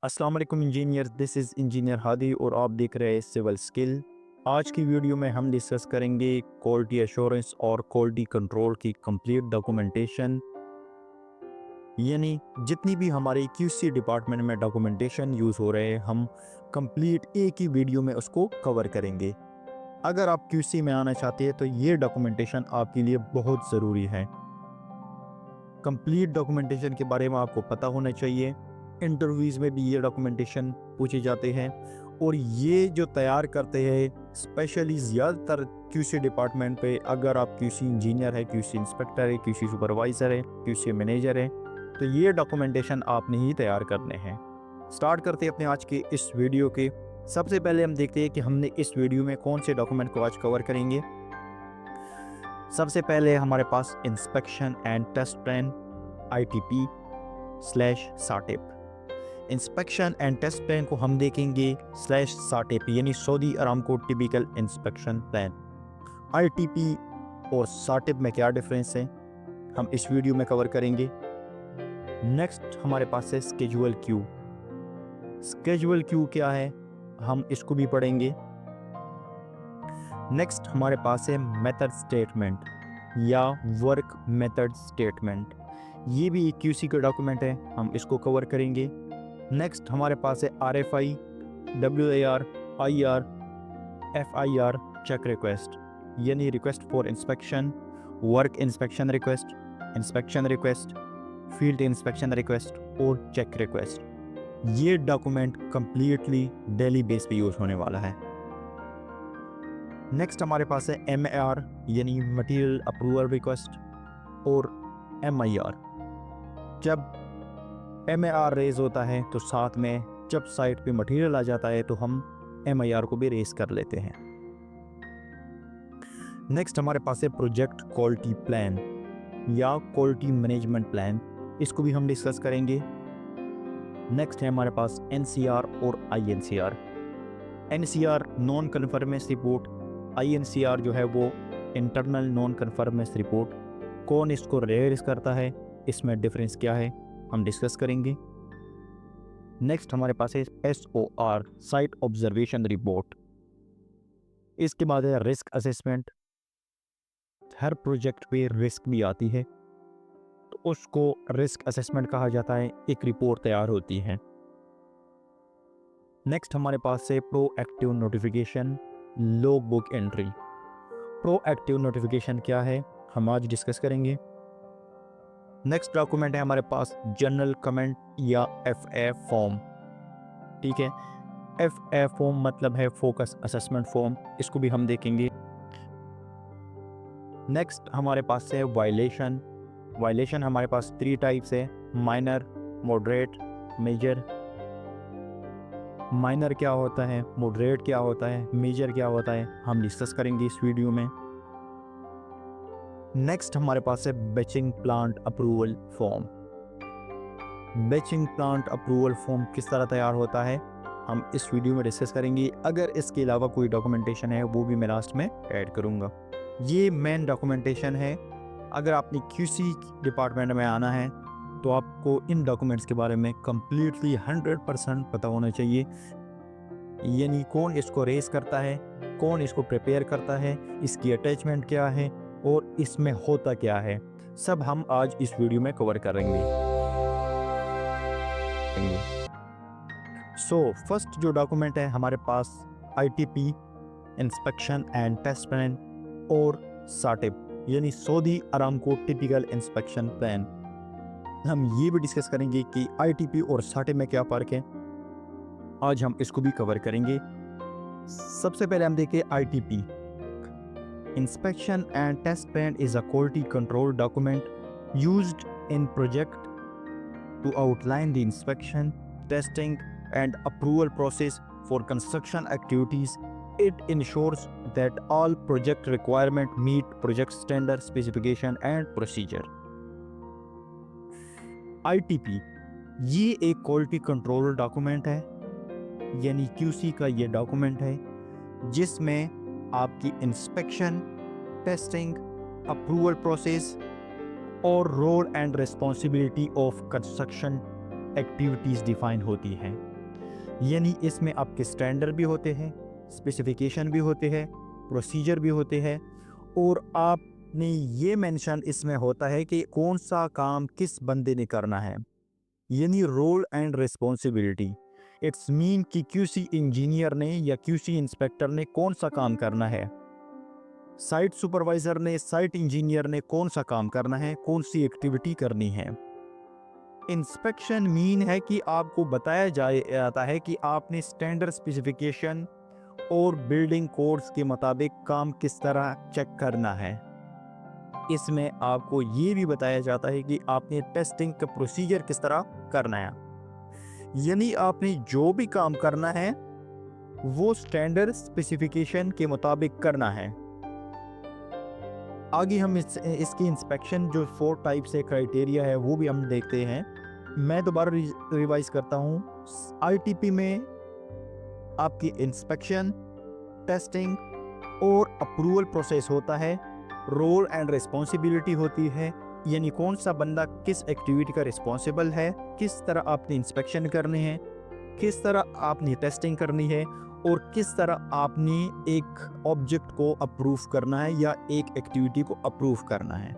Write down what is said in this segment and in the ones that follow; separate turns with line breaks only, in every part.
अस्सलाम वालेकुम engineer, this is engineer Hadi और आप देख रहे हैं सिविल स्किल। आज की वीडियो में हम डिस्कस करेंगे क्वालिटी एश्योरेंस और क्वालिटी कंट्रोल की कंप्लीट डॉक्यूमेंटेशन, यानी जितनी भी हमारी क्यूसी डिपार्टमेंट में डॉक्यूमेंटेशन यूज़ हो रहे हैं हम कंप्लीट एक ही वीडियो में उसको कवर करेंगे। अगर आप क्यूसी में आना चाहते हैं तो ये डॉक्यूमेंटेशन आपके लिए बहुत ज़रूरी है। कंप्लीट डॉक्यूमेंटेशन के बारे में आपको पता होना चाहिए। इंटरव्यूज़ में भी ये डॉक्यूमेंटेशन पूछे जाते हैं और ये जो तैयार करते हैं स्पेशली ज़्यादातर क्यूसी डिपार्टमेंट पे, अगर आप क्यूसी इंजीनियर है, क्यूसी इंस्पेक्टर है, क्यूसी सुपरवाइज़र है, क्यूसी मैनेजर है, तो ये डॉक्यूमेंटेशन आपने ही तैयार करने हैं। स्टार्ट करते हैं अपने आज के इस वीडियो के। सबसे पहले हम देखते हैं कि हमने इस वीडियो में कौन से डॉक्यूमेंट को आज कवर करेंगे। सबसे पहले हमारे पास inspection and test plan ITP/SATIP। Inspection and test plan को हम देखेंगे /SATIP यानी Saudi Aramco typical inspection plan. ITP और SATIP में क्या डिफरेंस है हम इस वीडियो में कवर करेंगे। नेक्स्ट हमारे पास है स्केजुअल क्यू। स्केजुअल क्यू क्या है हम इसको भी पढ़ेंगे। नेक्स्ट हमारे पास है मेथड स्टेटमेंट या वर्क मेथड स्टेटमेंट। ये भी एक क्यूसी का डॉक्यूमेंट है, हम इसको कवर करेंगे। नेक्स्ट हमारे पास है RFI, WAR, IR, FIR check request यानी request for inspection, work inspection request, field inspection request और चेक रिक्वेस्ट। ये डॉक्यूमेंट कंप्लीटली डेली बेस पे यूज़ होने वाला है। नेक्स्ट हमारे पास है MAR यानी मटेरियल अप्रूवल रिक्वेस्ट और MIR। जब MAR रेज होता है तो साथ में जब साइट पे मटेरियल आ जाता है तो हम MIR को भी रेज कर लेते हैं। नेक्स्ट हमारे पास है प्रोजेक्ट क्वालिटी प्लान या क्वालिटी मैनेजमेंट प्लान, इसको भी हम डिस्कस करेंगे। नेक्स्ट है हमारे पास NCR और INCR। NCR non conformance report, INCR जो है वो इंटरनल नॉन कन्फर्मेंस रिपोर्ट। कौन इसको रेज करता है, इसमें डिफरेंस क्या है हम डिस्कस करेंगे। नेक्स्ट हमारे पास है SOR साइट ऑब्जर्वेशन रिपोर्ट। इसके बाद है रिस्क असेसमेंट। हर प्रोजेक्ट पे रिस्क भी आती है तो उसको रिस्क असेसमेंट कहा जाता है, एक रिपोर्ट तैयार होती है। नेक्स्ट हमारे पास है proactive notification, log book entry. Proactive notification क्या है हम आज डिस्कस करेंगे। नेक्स्ट डॉक्यूमेंट है हमारे पास जनरल कमेंट या FA फॉर्म। ठीक है, FA फॉर्म मतलब है फोकस असेसमेंट फॉर्म, इसको भी हम देखेंगे। नेक्स्ट हमारे पास है वायलेशन। वायलेशन हमारे पास 3 टाइप्स है, माइनर, मॉडरेट, मेजर। माइनर क्या होता है, मॉडरेट क्या होता है, मेजर क्या होता है, हम डिस्कस करेंगे इस वीडियो में। नेक्स्ट हमारे पास है batching plant approval form. Batching plant approval form किस तरह तैयार होता है हम इस वीडियो में डिस्कस करेंगे। अगर इसके अलावा कोई डॉक्यूमेंटेशन है वो भी मैं लास्ट में ऐड करूँगा। ये मेन डॉक्यूमेंटेशन है। अगर आपने QC डिपार्टमेंट में आना है तो आपको इन डॉक्यूमेंट्स के बारे में कम्प्लीटली 100% पता होना चाहिए, यानी कौन इसको रेस करता है, कौन इसको प्रिपेयर करता है, इसकी अटैचमेंट क्या है और इसमें होता क्या है, सब हम आज इस वीडियो में कवर करेंगे। फर्स्ट जो डॉक्यूमेंट है हमारे पास ITP inspection and test plan और SATIP यानी Saudi Aramco typical inspection plan. हम ये भी डिस्कस करेंगे कि ITP और SATIP में क्या फ़र्क है, आज हम इसको भी कवर करेंगे। सबसे पहले हम देखें ITP। Inspection and Test Plan is a quality control document used in project to outline the inspection, testing, and approval process for construction activities. It ensures that all project requirements meet project standard specification and procedure. ITP ये एक quality control document है, यानी QC का ये document है जिसमें आपकी inspection, testing, approval process और role and responsibility of construction activities define होती हैं। यानी इसमें आपके स्टैंडर्ड भी होते हैं, स्पेसिफिकेशन भी होते हैं, प्रोसीजर भी होते हैं, और आपने ये मेंशन इसमें होता है कि कौन सा काम किस बंदे ने करना है, यानी role and responsibility. It's mean कि क्यूसी इंजीनियर ने या क्यूसी इंस्पेक्टर ने कौन सा काम करना है, साइट सुपरवाइज़र ने, साइट इंजीनियर ने कौन सा काम करना है, कौन सी एक्टिविटी करनी है। इंस्पेक्शन मीन है कि आपको बताया जाता है कि आपने स्टैंडर्ड स्पेसिफिकेशन और बिल्डिंग कोड्स के मुताबिक काम किस तरह चेक करना है। इसमें आपको ये भी बताया जाता है कि आपने टेस्टिंग का प्रोसीजर किस तरह करना है, यानी आपने जो भी काम करना है वो स्टैंडर्ड स्पेसिफिकेशन के मुताबिक करना है। आगे हम इसकी इंस्पेक्शन जो 4 टाइप से क्राइटेरिया है वो भी हम देखते हैं। मैं दोबारा रिवाइज करता हूँ। आईटीपी में आपकी इंस्पेक्शन, टेस्टिंग और अप्रूवल प्रोसेस होता है। रोल एंड रिस्पॉन्सिबिलिटी होती है, यानी कौन सा बंदा किस एक्टिविटी का रिस्पॉन्सिबल है, किस तरह आपने इंस्पेक्शन करनी है, किस तरह आपने टेस्टिंग करनी है, और किस तरह आपने एक ऑब्जेक्ट को अप्रूव करना है या एक एक्टिविटी को अप्रूव करना है।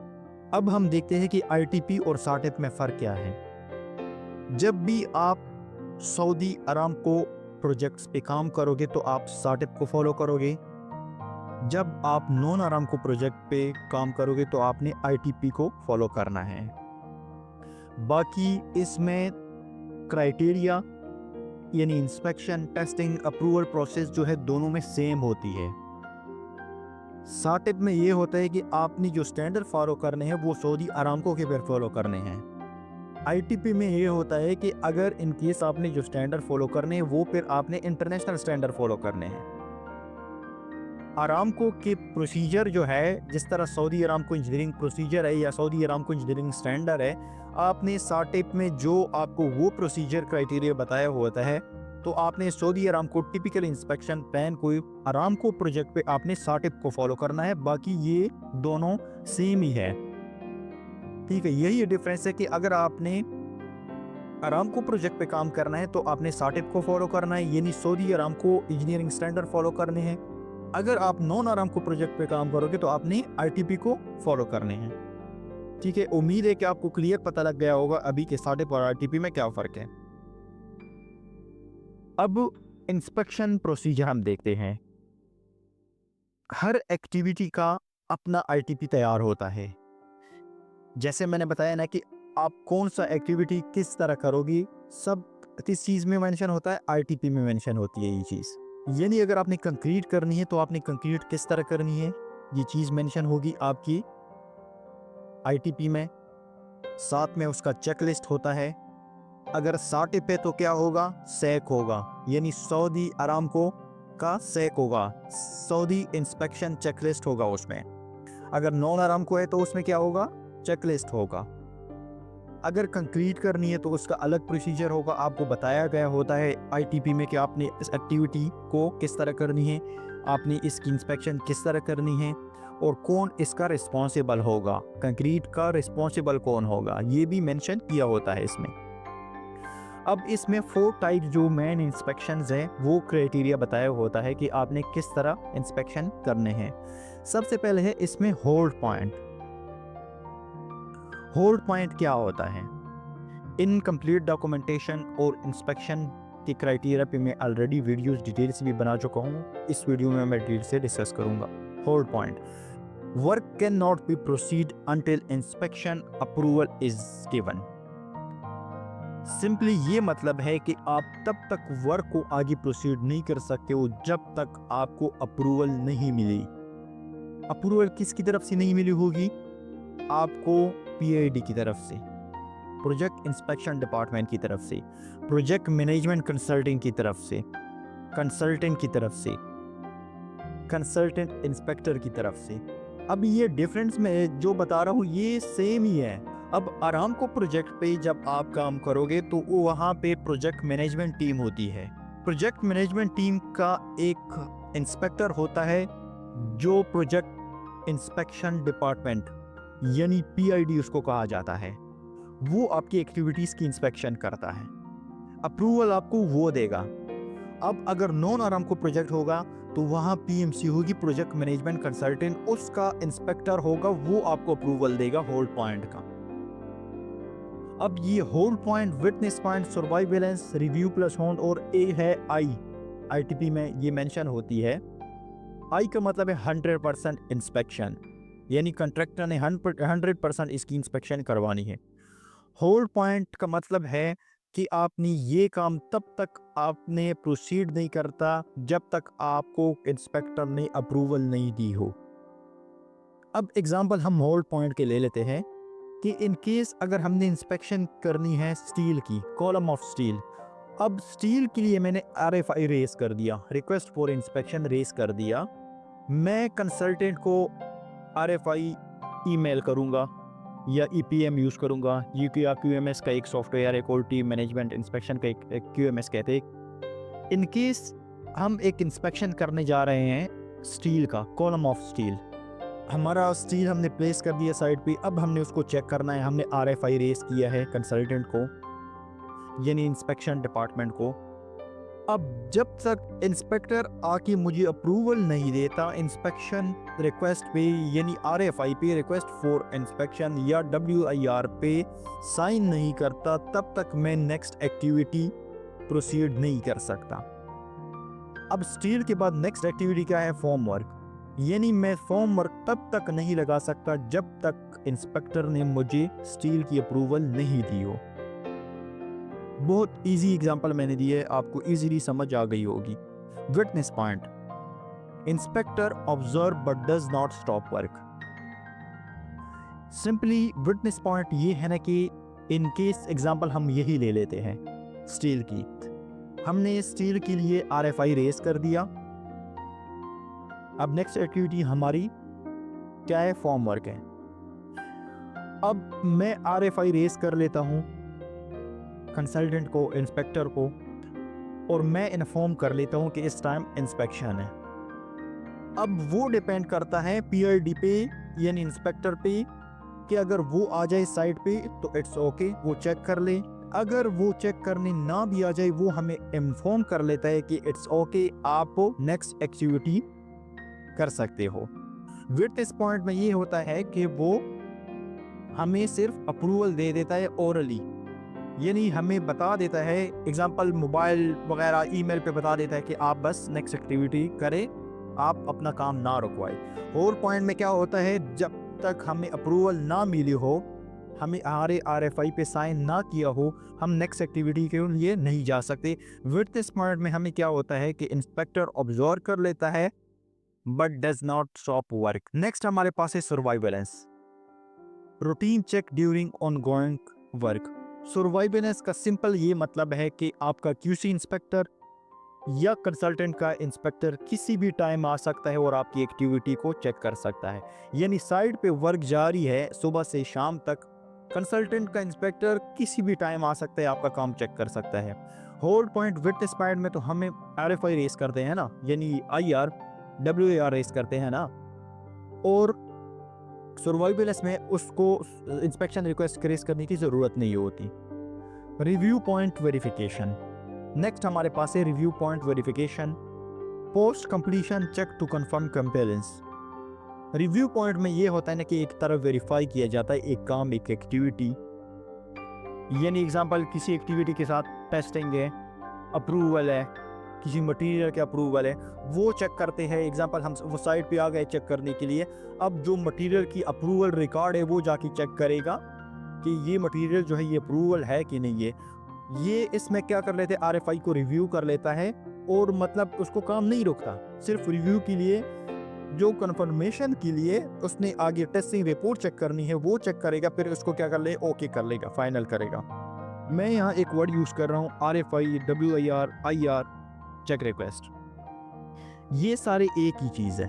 अब हम देखते हैं कि आईटीपी और साटिप में फ़र्क क्या है। जब भी आप सऊदी अरामको प्रोजेक्ट्स पे काम करोगे तो आप साटिप को फॉलो करोगे। जब आप नॉन अरामको प्रोजेक्ट पे काम करोगे तो आपने आईटीपी को फॉलो करना है। बाकी इसमें क्राइटेरिया यानी इंस्पेक्शन, टेस्टिंग, अप्रूवल प्रोसेस जो है दोनों में सेम होती है। साटिप में ये होता है कि आपने जो स्टैंडर्ड फॉलो करने हैं वो सऊदी अरामको के फिर फॉलो करने हैं। आईटीपी में ये होता है कि अगर इन केस आपने जो स्टैंडर्ड फॉलो करने हैं वो फिर आपने इंटरनेशनल स्टैंडर्ड फॉलो करने हैं। अरामको के प्रोसीजर जो है, जिस तरह सऊदी अरामको इंजीनियरिंग प्रोसीजर है या सऊदी अरामको इंजीनियरिंग स्टैंडर्ड है, आपने साटिप में जो आपको वो प्रोसीजर क्राइटेरिया बताया होता है तो आपने Saudi Aramco typical inspection plan को अरामको प्रोजेक्ट पे आपने साटिप को फॉलो करना है। बाकी ये दोनों सेम ही है, ठीक है। यही डिफरेंस है कि अगर आपने अरामको प्रोजेक्ट पे काम करना है तो आपने साटिप को फॉलो करना है, यानी Saudi Aramco engineering standard follow करने हैं। अगर आप नॉन अरामको प्रोजेक्ट पे काम करोगे तो आपने आईटीपी को फॉलो करने हैं, ठीक है। उम्मीद है कि आपको क्लियर पता लग गया होगा अभी के साटिप और आईटीपी में क्या फ़र्क है। अब इंस्पेक्शन प्रोसीजर हम देखते हैं। हर एक्टिविटी का अपना आईटीपी तैयार होता है। जैसे मैंने बताया ना कि आप कौन सा एक्टिविटी किस तरह करोगी, सब किस चीज़ में मेंशन होता है, आईटीपी में मेंशन होती है ये चीज़। यानी अगर आपने कंक्रीट करनी है तो आपने कंक्रीट किस तरह करनी है, ये चीज़ मेंशन होगी आपकी आईटीपी में। साथ में उसका चेकलिस्ट होता है। अगर साटिप है तो क्या होगा, सैक होगा, यानी सऊदी अरामको का सैक होगा, सऊदी इंस्पेक्शन चेकलिस्ट होगा उसमें। अगर नॉन अरामको है तो उसमें क्या होगा, चेकलिस्ट होगा। अगर कंक्रीट करनी है तो उसका अलग प्रोसीजर होगा, आपको बताया गया होता है आईटीपी में कि आपने इस एक्टिविटी को किस तरह करनी है, आपने इसकी इंस्पेक्शन किस तरह करनी है और कौन इसका रिस्पॉन्सिबल होगा, कंक्रीट का रिस्पॉन्सिबल कौन होगा, ये भी मेंशन किया होता है इसमें। अब इसमें 4 टाइप जो मेन इंस्पेक्शंस हैं वो क्राइटेरिया बताया होता है कि आपने किस तरह इंस्पेक्शन करने हैं। सबसे पहले है इसमें होल्ड पॉइंट। होल्ड पॉइंट क्या होता है, इनकम्प्लीट डॉक्यूमेंटेशन और इंस्पेक्शन के क्राइटेरिया पे मैं ऑलरेडी वीडियोस डिटेल से भी बना चुका हूँ। इस वीडियो में मैं डिटेल से डिस्कस करूँगा। Hold point, work can not be proceed until inspection approval is given. Simply ये मतलब है कि आप तब तक वर्क को आगे प्रोसीड नहीं कर सकते हो जब तक आपको अप्रूवल नहीं मिली। अप्रूवल किसकी तरफ से नहीं मिली होगी, आपको पीआईडी की तरफ से, प्रोजेक्ट इंस्पेक्शन डिपार्टमेंट की तरफ से, प्रोजेक्ट मैनेजमेंट कंसल्टिंग की तरफ से, कंसल्टेंट की तरफ से, कंसल्टेंट इंस्पेक्टर की तरफ से। अब ये डिफरेंस मैं जो बता रहा हूँ ये सेम ही है। अब अरामको प्रोजेक्ट पे जब आप काम करोगे तो वहाँ पे प्रोजेक्ट मैनेजमेंट टीम होती है। प्रोजेक्ट मैनेजमेंट टीम का एक इंस्पेक्टर होता है जो प्रोजेक्ट इंस्पेक्शन डिपार्टमेंट यानी पीआईडी उसको कहा जाता है, वो आपकी एक्टिविटीज़ की इंस्पेक्शन करता है। अप्रूवल आपको वो देगा। अब अगर नॉन आरामको प्रोजेक्ट होगा तो वहाँ पीएमसी होगी, प्रोजेक्ट मैनेजमेंट कंसल्टेंट, उसका इंस्पेक्टर होगा, वो आपको अप्रूवल देगा होल्ड पॉइंट का। अब ये hold point, witness point, surveillance, review plus hold और ए है आईटीपी में ये मेंशन होती है। आई का मतलब है 100% इंस्पेक्शन, यानी कंट्रैक्टर ने 100% इसकी इंस्पेक्शन करवानी है। होल्ड पॉइंट का मतलब है कि आपने ये काम तब तक आपने प्रोसीड नहीं करता जब तक आपको इंस्पेक्टर ने अप्रूवल नहीं दी हो। अब एग्जांपल हम होल्ड पॉइंट के ले लेते हैं कि इन केस अगर हमने इंस्पेक्शन करनी है स्टील की, कॉलम ऑफ स्टील। अब स्टील के लिए मैंने RFI रेस कर दिया, रिक्वेस्ट फॉर इंस्पेक्शन रेस कर दिया। मैं कंसल्टेंट को RFI ईमेल करूंगा या EPM यूज़ करूंगा। QMS का एक सॉफ्टवेयर है, क्वालिटी मैनेजमेंट इंस्पेक्शन का एक QMS कहते हैं। इन केस हम एक इंस्पेक्शन करने जा रहे हैं स्टील का, कॉलम ऑफ स्टील। हमारा स्टील हमने प्लेस कर दिया साइड पे, अब हमने उसको चेक करना है। हमने RFI रेस किया है कंसल्टेंट को, यानी इंस्पेक्शन डिपार्टमेंट को। अब जब तक इंस्पेक्टर आके मुझे अप्रूवल नहीं देता इंस्पेक्शन रिक्वेस्ट पे, यानी RFI पे, रिक्वेस्ट फॉर इंस्पेक्शन या WIR पे साइन नहीं करता, तब तक मैं नेक्स्ट एक्टिविटी प्रोसीड नहीं कर सकता। अब स्टील के बाद नेक्स्ट एक्टिविटी क्या है? फॉर्म वर्क, यानी मैं फॉर्म वर्क तब तक नहीं लगा सकता जब तक इंस्पेक्टर ने मुझे स्टील की अप्रूवल नहीं दी हो। बहुत इजी एग्जांपल मैंने दिए, आपको इजीली समझ आ गई होगी। Witness point, inspector observe but does not stop work. Simply witness point ये है ना कि इन केस एग्जांपल हम यही ले लेते हैं स्टील की। हमने स्टील के लिए RFI रेस कर दिया। अब नेक्स्ट एक्टिविटी हमारी क्या है? फॉर्म वर्क है। अब मैं RFI रेस कर लेता हूं कंसल्टेंट को, इंस्पेक्टर को, और मैं इन्फॉर्म कर लेता हूं कि इस टाइम इंस्पेक्शन है। अब वो डिपेंड करता है PID पे, यानी इंस्पेक्टर पे, कि अगर वो आ जाए साइट पे तो इट्स ओके, वो चेक कर ले। अगर वो चेक करने ना भी आ जाए, वो हमें इन्फॉर्म कर लेता है कि इट्स ओके, आप नेक्स्ट एक्टिविटी कर सकते हो। विटनेस पॉइंट में ये होता है कि वो हमें सिर्फ अप्रूवल दे देता है ओरली, यानी हमें बता देता है, एग्जांपल मोबाइल वगैरह ईमेल पे बता देता है कि आप बस नेक्स्ट एक्टिविटी करें, आप अपना काम ना रुकवाए। होल्ड पॉइंट में क्या होता है? जब तक हमें अप्रूवल ना मिली हो, हमें RFI पे साइन ना किया हो, हम नेक्स्ट एक्टिविटी के लिए नहीं जा सकते। विटनेस पॉइंट में हमें क्या होता है कि इंस्पेक्टर ऑब्जर्व कर लेता है but does not stop work. Next हमारे पास है surveillance, routine check during ongoing work. Surveillance का सिंपल ये मतलब है कि आपका QC इंस्पेक्टर या कंसल्टेंट का इंस्पेक्टर किसी भी टाइम आ सकता है और आपकी एक्टिविटी को चेक कर सकता है। यानी साइड पे वर्क जारी है सुबह से शाम तक, कंसल्टेंट का इंस्पेक्टर किसी भी टाइम आ सकता है, आपका काम चेक कर सकता है। होल्ड पॉइंट, विटनेस पॉइंट में तो हमें RFI रेस करते हैं ना, यानी IR WAR रेस करते हैं ना, और सर्वाइवेलेंस में उसको इंस्पेक्शन रिक्वेस्ट रेस करने की ज़रूरत नहीं होती। रिव्यू पॉइंट वेरिफिकेशन, नेक्स्ट हमारे पास है review point verification, post completion check to confirm compliance. Review point में ये होता है ना कि एक तरफ वेरीफाई किया जाता है एक काम, एक एक्टिविटी, यानी एग्जांपल किसी एक्टिविटी के साथ टेस्टिंग है, अप्रूवल है, किसी मटेरियल के अप्रूवल है, वो चेक करते हैं। एग्जांपल हम वो साइट पे आ गए चेक करने के लिए, अब जो मटेरियल की अप्रूवल रिकॉर्ड है वो जाके चेक करेगा कि ये मटेरियल जो है ये अप्रूवल है कि नहीं है। ये इसमें क्या कर लेते हैं, RFI को रिव्यू कर लेता है, और मतलब उसको काम नहीं रुकता, सिर्फ रिव्यू के लिए, जो कंफर्मेशन के लिए उसने आगे टेस्टिंग रिपोर्ट चेक करनी है वो चेक करेगा, फिर उसको क्या कर ले, ओके कर लेगा, फाइनल करेगा। मैं यहाँ एक वर्ड यूज़ कर रहा हूँ RFI, WIR, IR, check request, ये सारे एक ही चीज़ है।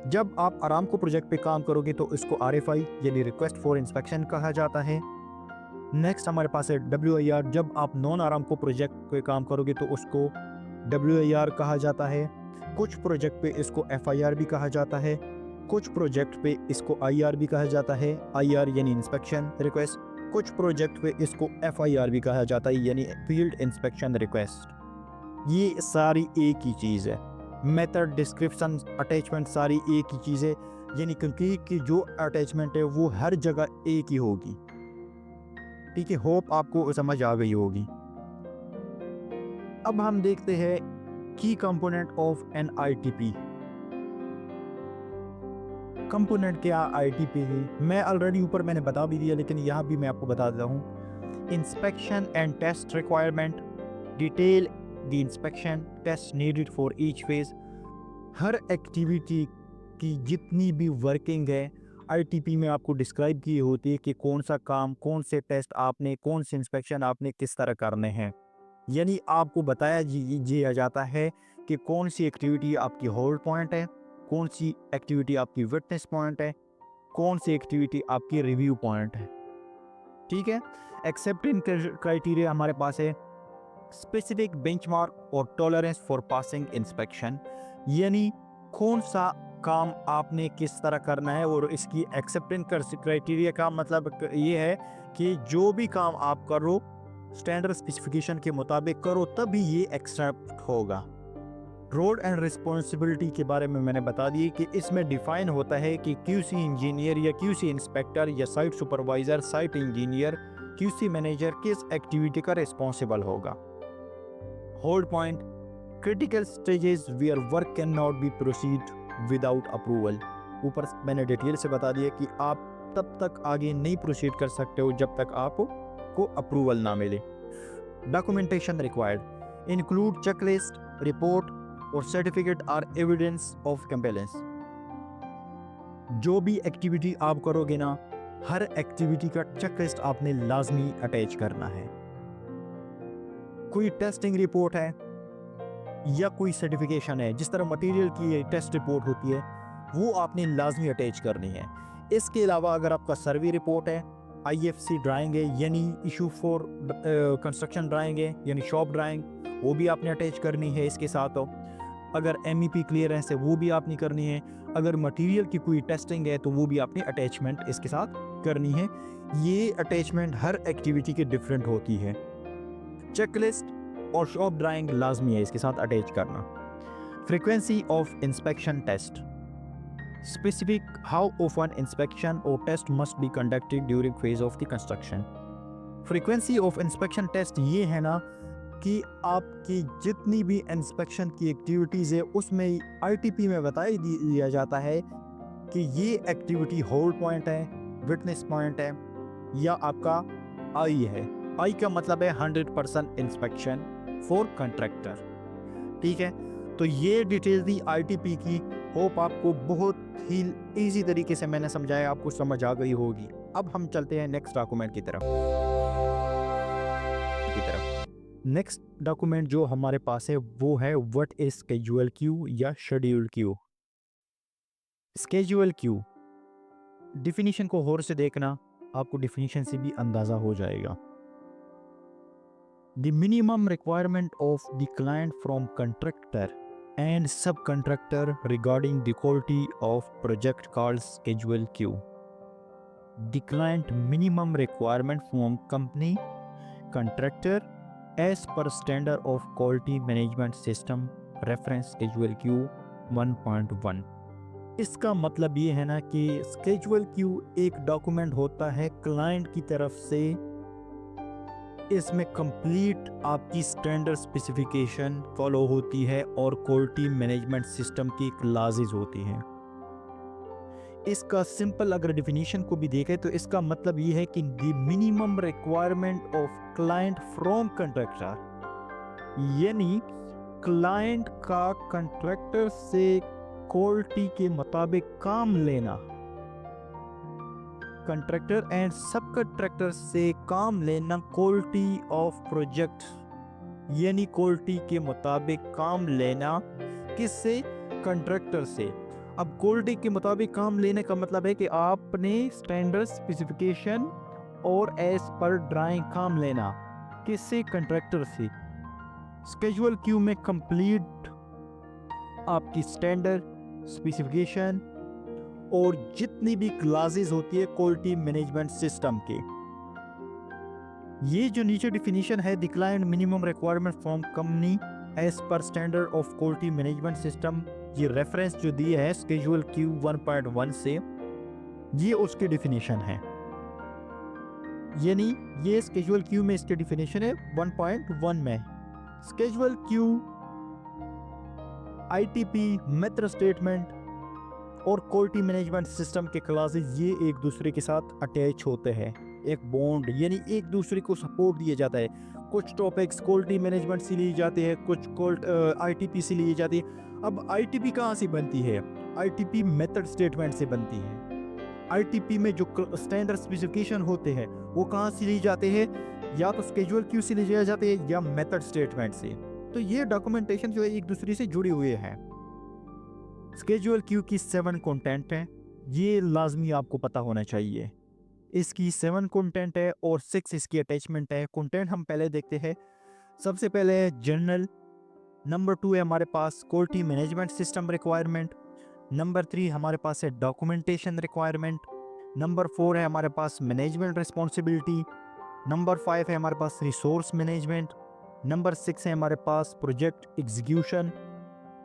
जब आप आरामको प्रोजेक्ट पे काम करोगे तो इसको RFI यानी रिक्वेस्ट फॉर इंस्पेक्शन कहा जाता है। नेक्स्ट हमारे पास है WIR, जब आप नॉन आरामको प्रोजेक्ट पे काम करोगे तो उसको WIR कहा जाता है। कुछ प्रोजेक्ट पे इसको FIR भी कहा जाता है, कुछ प्रोजेक्ट पे इसको IR भी कहा जाता है, IR यानी इंस्पेक्शन रिक्वेस्ट। कुछ प्रोजेक्ट पे इसको FIR भी कहा जाता है, यानी फील्ड इंस्पेक्शन रिक्वेस्ट। ये सारी एक ही चीज़ है। मेथड, डिस्क्रिप्शन, अटैचमेंट सारी एक ही चीज़ है, यानी कंक्रीट की जो अटैचमेंट है वो हर जगह एक ही होगी। ठीक है, होप आपको समझ आ गई होगी। अब हम देखते हैं की component of an ITP. Component क्या आईटीपी की, मैं ऑलरेडी ऊपर मैंने बता भी दिया, लेकिन यहाँ भी मैं आपको बता देता हूँ। Inspection and test requirement detail the inspection test needed for each phase. हर एक्टिविटी की जितनी भी वर्किंग है आईटीपी में आपको डिस्क्राइब की होती है कि कौन सा काम, कौन से टेस्ट आपने, कौन से इंस्पेक्शन आपने किस तरह करने हैं। यानी आपको बताया दिया जाता है कि कौन सी एक्टिविटी आपकी होल्ड पॉइंट है, कौन सी एक्टिविटी आपकी विटनेस पॉइंट है, कौन सी एक्टिविटी आपकी रिव्यू पॉइंट है। ठीक है, एक्सेप्टेंस क्राइटेरिया हमारे पास है स्पेसिफिक बेंचमार्क और टॉलरेंस फॉर पासिंग इंस्पेक्शन, यानी कौन सा काम आपने किस तरह करना है। और इसकी एक्सेप्टेंस क्राइटेरिया का मतलब ये है कि जो भी काम आप करो स्टैंडर्ड स्पेसिफिकेशन के मुताबिक करो, तभी ये एक्सेप्ट होगा। रोल एंड रिस्पॉन्सिबिलिटी के बारे में मैंने बता दी कि इसमें डिफाइन होता है कि क्यूसी इंजीनियर या क्यूसी इंस्पेक्टर या site supervisor, site engineer, QC manager किस एक्टिविटी का रिस्पॉन्सिबल होगा। Hold point critical stages where work can not be proceed without approval. ऊपर मैंने डिटेल से बता दिया कि आप तब तक आगे नहीं प्रोसीड कर सकते हो जब तक आपको अप्रूवल ना मिले। Documentation required include checklist, report और certificate are evidence of compliance. जो भी एक्टिविटी आप करोगे ना, हर एक्टिविटी का चेकलिस्ट आपने लाजमी अटैच करना है। कोई टेस्टिंग रिपोर्ट है या कोई सर्टिफिकेशन है, जिस तरह मटेरियल की टेस्ट रिपोर्ट होती है, वो आपने लाजमी अटैच करनी है। इसके अलावा अगर आपका सर्वे रिपोर्ट है, आईएफसी ड्राइंग है यानी इशू फॉर कंस्ट्रक्शन ड्राइंग है यानी शॉप ड्राइंग, वो भी आपने अटैच करनी है इसके साथ हो। अगर एमईपी क्लियरेंस है वो भी आपने करनी है। अगर मटेरियल की कोई टेस्टिंग है तो वो भी आपने अटैचमेंट इसके साथ करनी है। ये अटैचमेंट हर एक्टिविटी के डिफरेंट होती है। चेकलिस्ट और शॉप ड्राइंग लाजमी है इसके साथ अटैच करना। Frequency of inspection test specific how often inspection or test must be conducted during phase of the construction। frequency of inspection test ये है ना कि आपकी जितनी भी इंस्पेक्शन की एक्टिविटीज़ है उसमें आईटीपी में बताई दिया जाता है कि ये एक्टिविटी होल्ड पॉइंट है, विटनेस पॉइंट है या आपका आई है। आई का मतलब है 100% इंस्पेक्शन फॉर कंट्रैक्टर। ठीक है, तो ये डिटेल दी आईटीपी की। होप आपको बहुत ही इजी तरीके से मैंने समझाया, आपको समझ आ गई होगी। अब हम चलते हैं नेक्स्ट डॉक्यूमेंट की तरफ। नेक्स्ट डॉक्यूमेंट जो हमारे पास है वो है व्हाट इज स्केड्यूल क्यू या schedule Q. Schedule Q definition को गौर से देखना, आपको डिफिनीशन से भी अंदाजा हो जाएगा। The minimum requirement of the client from contractor and subcontractor regarding the quality of project called schedule Q. The client minimum requirement from company contractor as per standard of quality management system reference schedule Q 1.1। इसका मतलब ये है ना कि schedule Q एक document होता है client की तरफ से। इसमें कंप्लीट आपकी स्टैंडर्ड स्पेसिफिकेशन फॉलो होती है और क्वालिटी मैनेजमेंट सिस्टम की क्लासेस होती हैं। इसका सिंपल अगर डिफिनीशन को भी देखें तो इसका मतलब ये है कि the minimum requirement of client from contractor, यानी क्लाइंट का कंट्रैक्टर से क्वालिटी के मुताबिक काम लेना। कंट्रैक्टर एंड सब कंट्रैक्टर से काम लेना क्वालिटी ऑफ प्रोजेक्ट, यानी क्वालिटी के मुताबिक काम लेना किससे? कंट्रैक्टर से। अब क्वालिटी के मुताबिक काम लेने का मतलब है कि आपने स्टैंडर्ड स्पेसिफिकेशन और एज पर ड्राइंग काम लेना किससे? कंट्रैक्टर से। स्केड्यूल क्यू में कंप्लीट आपकी स्टैंडर्ड स्पेसिफिकेशन और जितनी भी क्लासेस होती है क्वालिटी मैनेजमेंट सिस्टम के। ये जो नीचे डिफिनीशन है, the client minimum requirement from company as per standard of quality management system. ये रेफरेंस जो दिए है स्केड्यूल क्यू 1.1 से, ये उसकी डिफिनीशन है, यानी ये स्केड्यूल क्यू में इसकी डिफिनीशन है 1.1 में। Schedule Q, ITP, method statement और क्वालिटी मैनेजमेंट सिस्टम के क्लासेस ये एक दूसरे के साथ अटैच होते हैं, एक बॉन्ड, यानी एक दूसरे को सपोर्ट दिया जाता है। कुछ टॉपिक्स क्वालिटी मैनेजमेंट से लिए जाते हैं, कुछ आईटीपी से लिए जाते हैं। अब आईटीपी कहाँ से बनती है? आईटीपी मेथड स्टेटमेंट से बनती है। आईटीपी में जो स्टैंडर्ड स्पेसिफिकेशन होते हैं वो कहाँ से लिए जाते हैं? या तो स्केड्यूल क्यू से लिए जाते हैं या मेथड स्टेटमेंट से। तो ये डॉक्यूमेंटेशन जो है एक दूसरे से जुड़े हुए हैं। स्केड्यूल क्यू की 7 कंटेंट है, ये लाजमी आपको पता होना चाहिए। इसकी 7 कंटेंट है और 6 इसकी अटैचमेंट है। कंटेंट हम पहले देखते हैं। सबसे पहले है जर्नल, नंबर 2 है हमारे पास quality management system requirement, number 3 हमारे पास है डॉक्यूमेंटेशन रिक्वायरमेंट, नंबर 4 है हमारे पास मैनेजमेंट रिस्पॉन्सिबिलिटी, नंबर 5 है हमारे पास रिसोर्स मैनेजमेंट, नंबर 6 है हमारे पास प्रोजेक्ट एग्जीक्यूशन,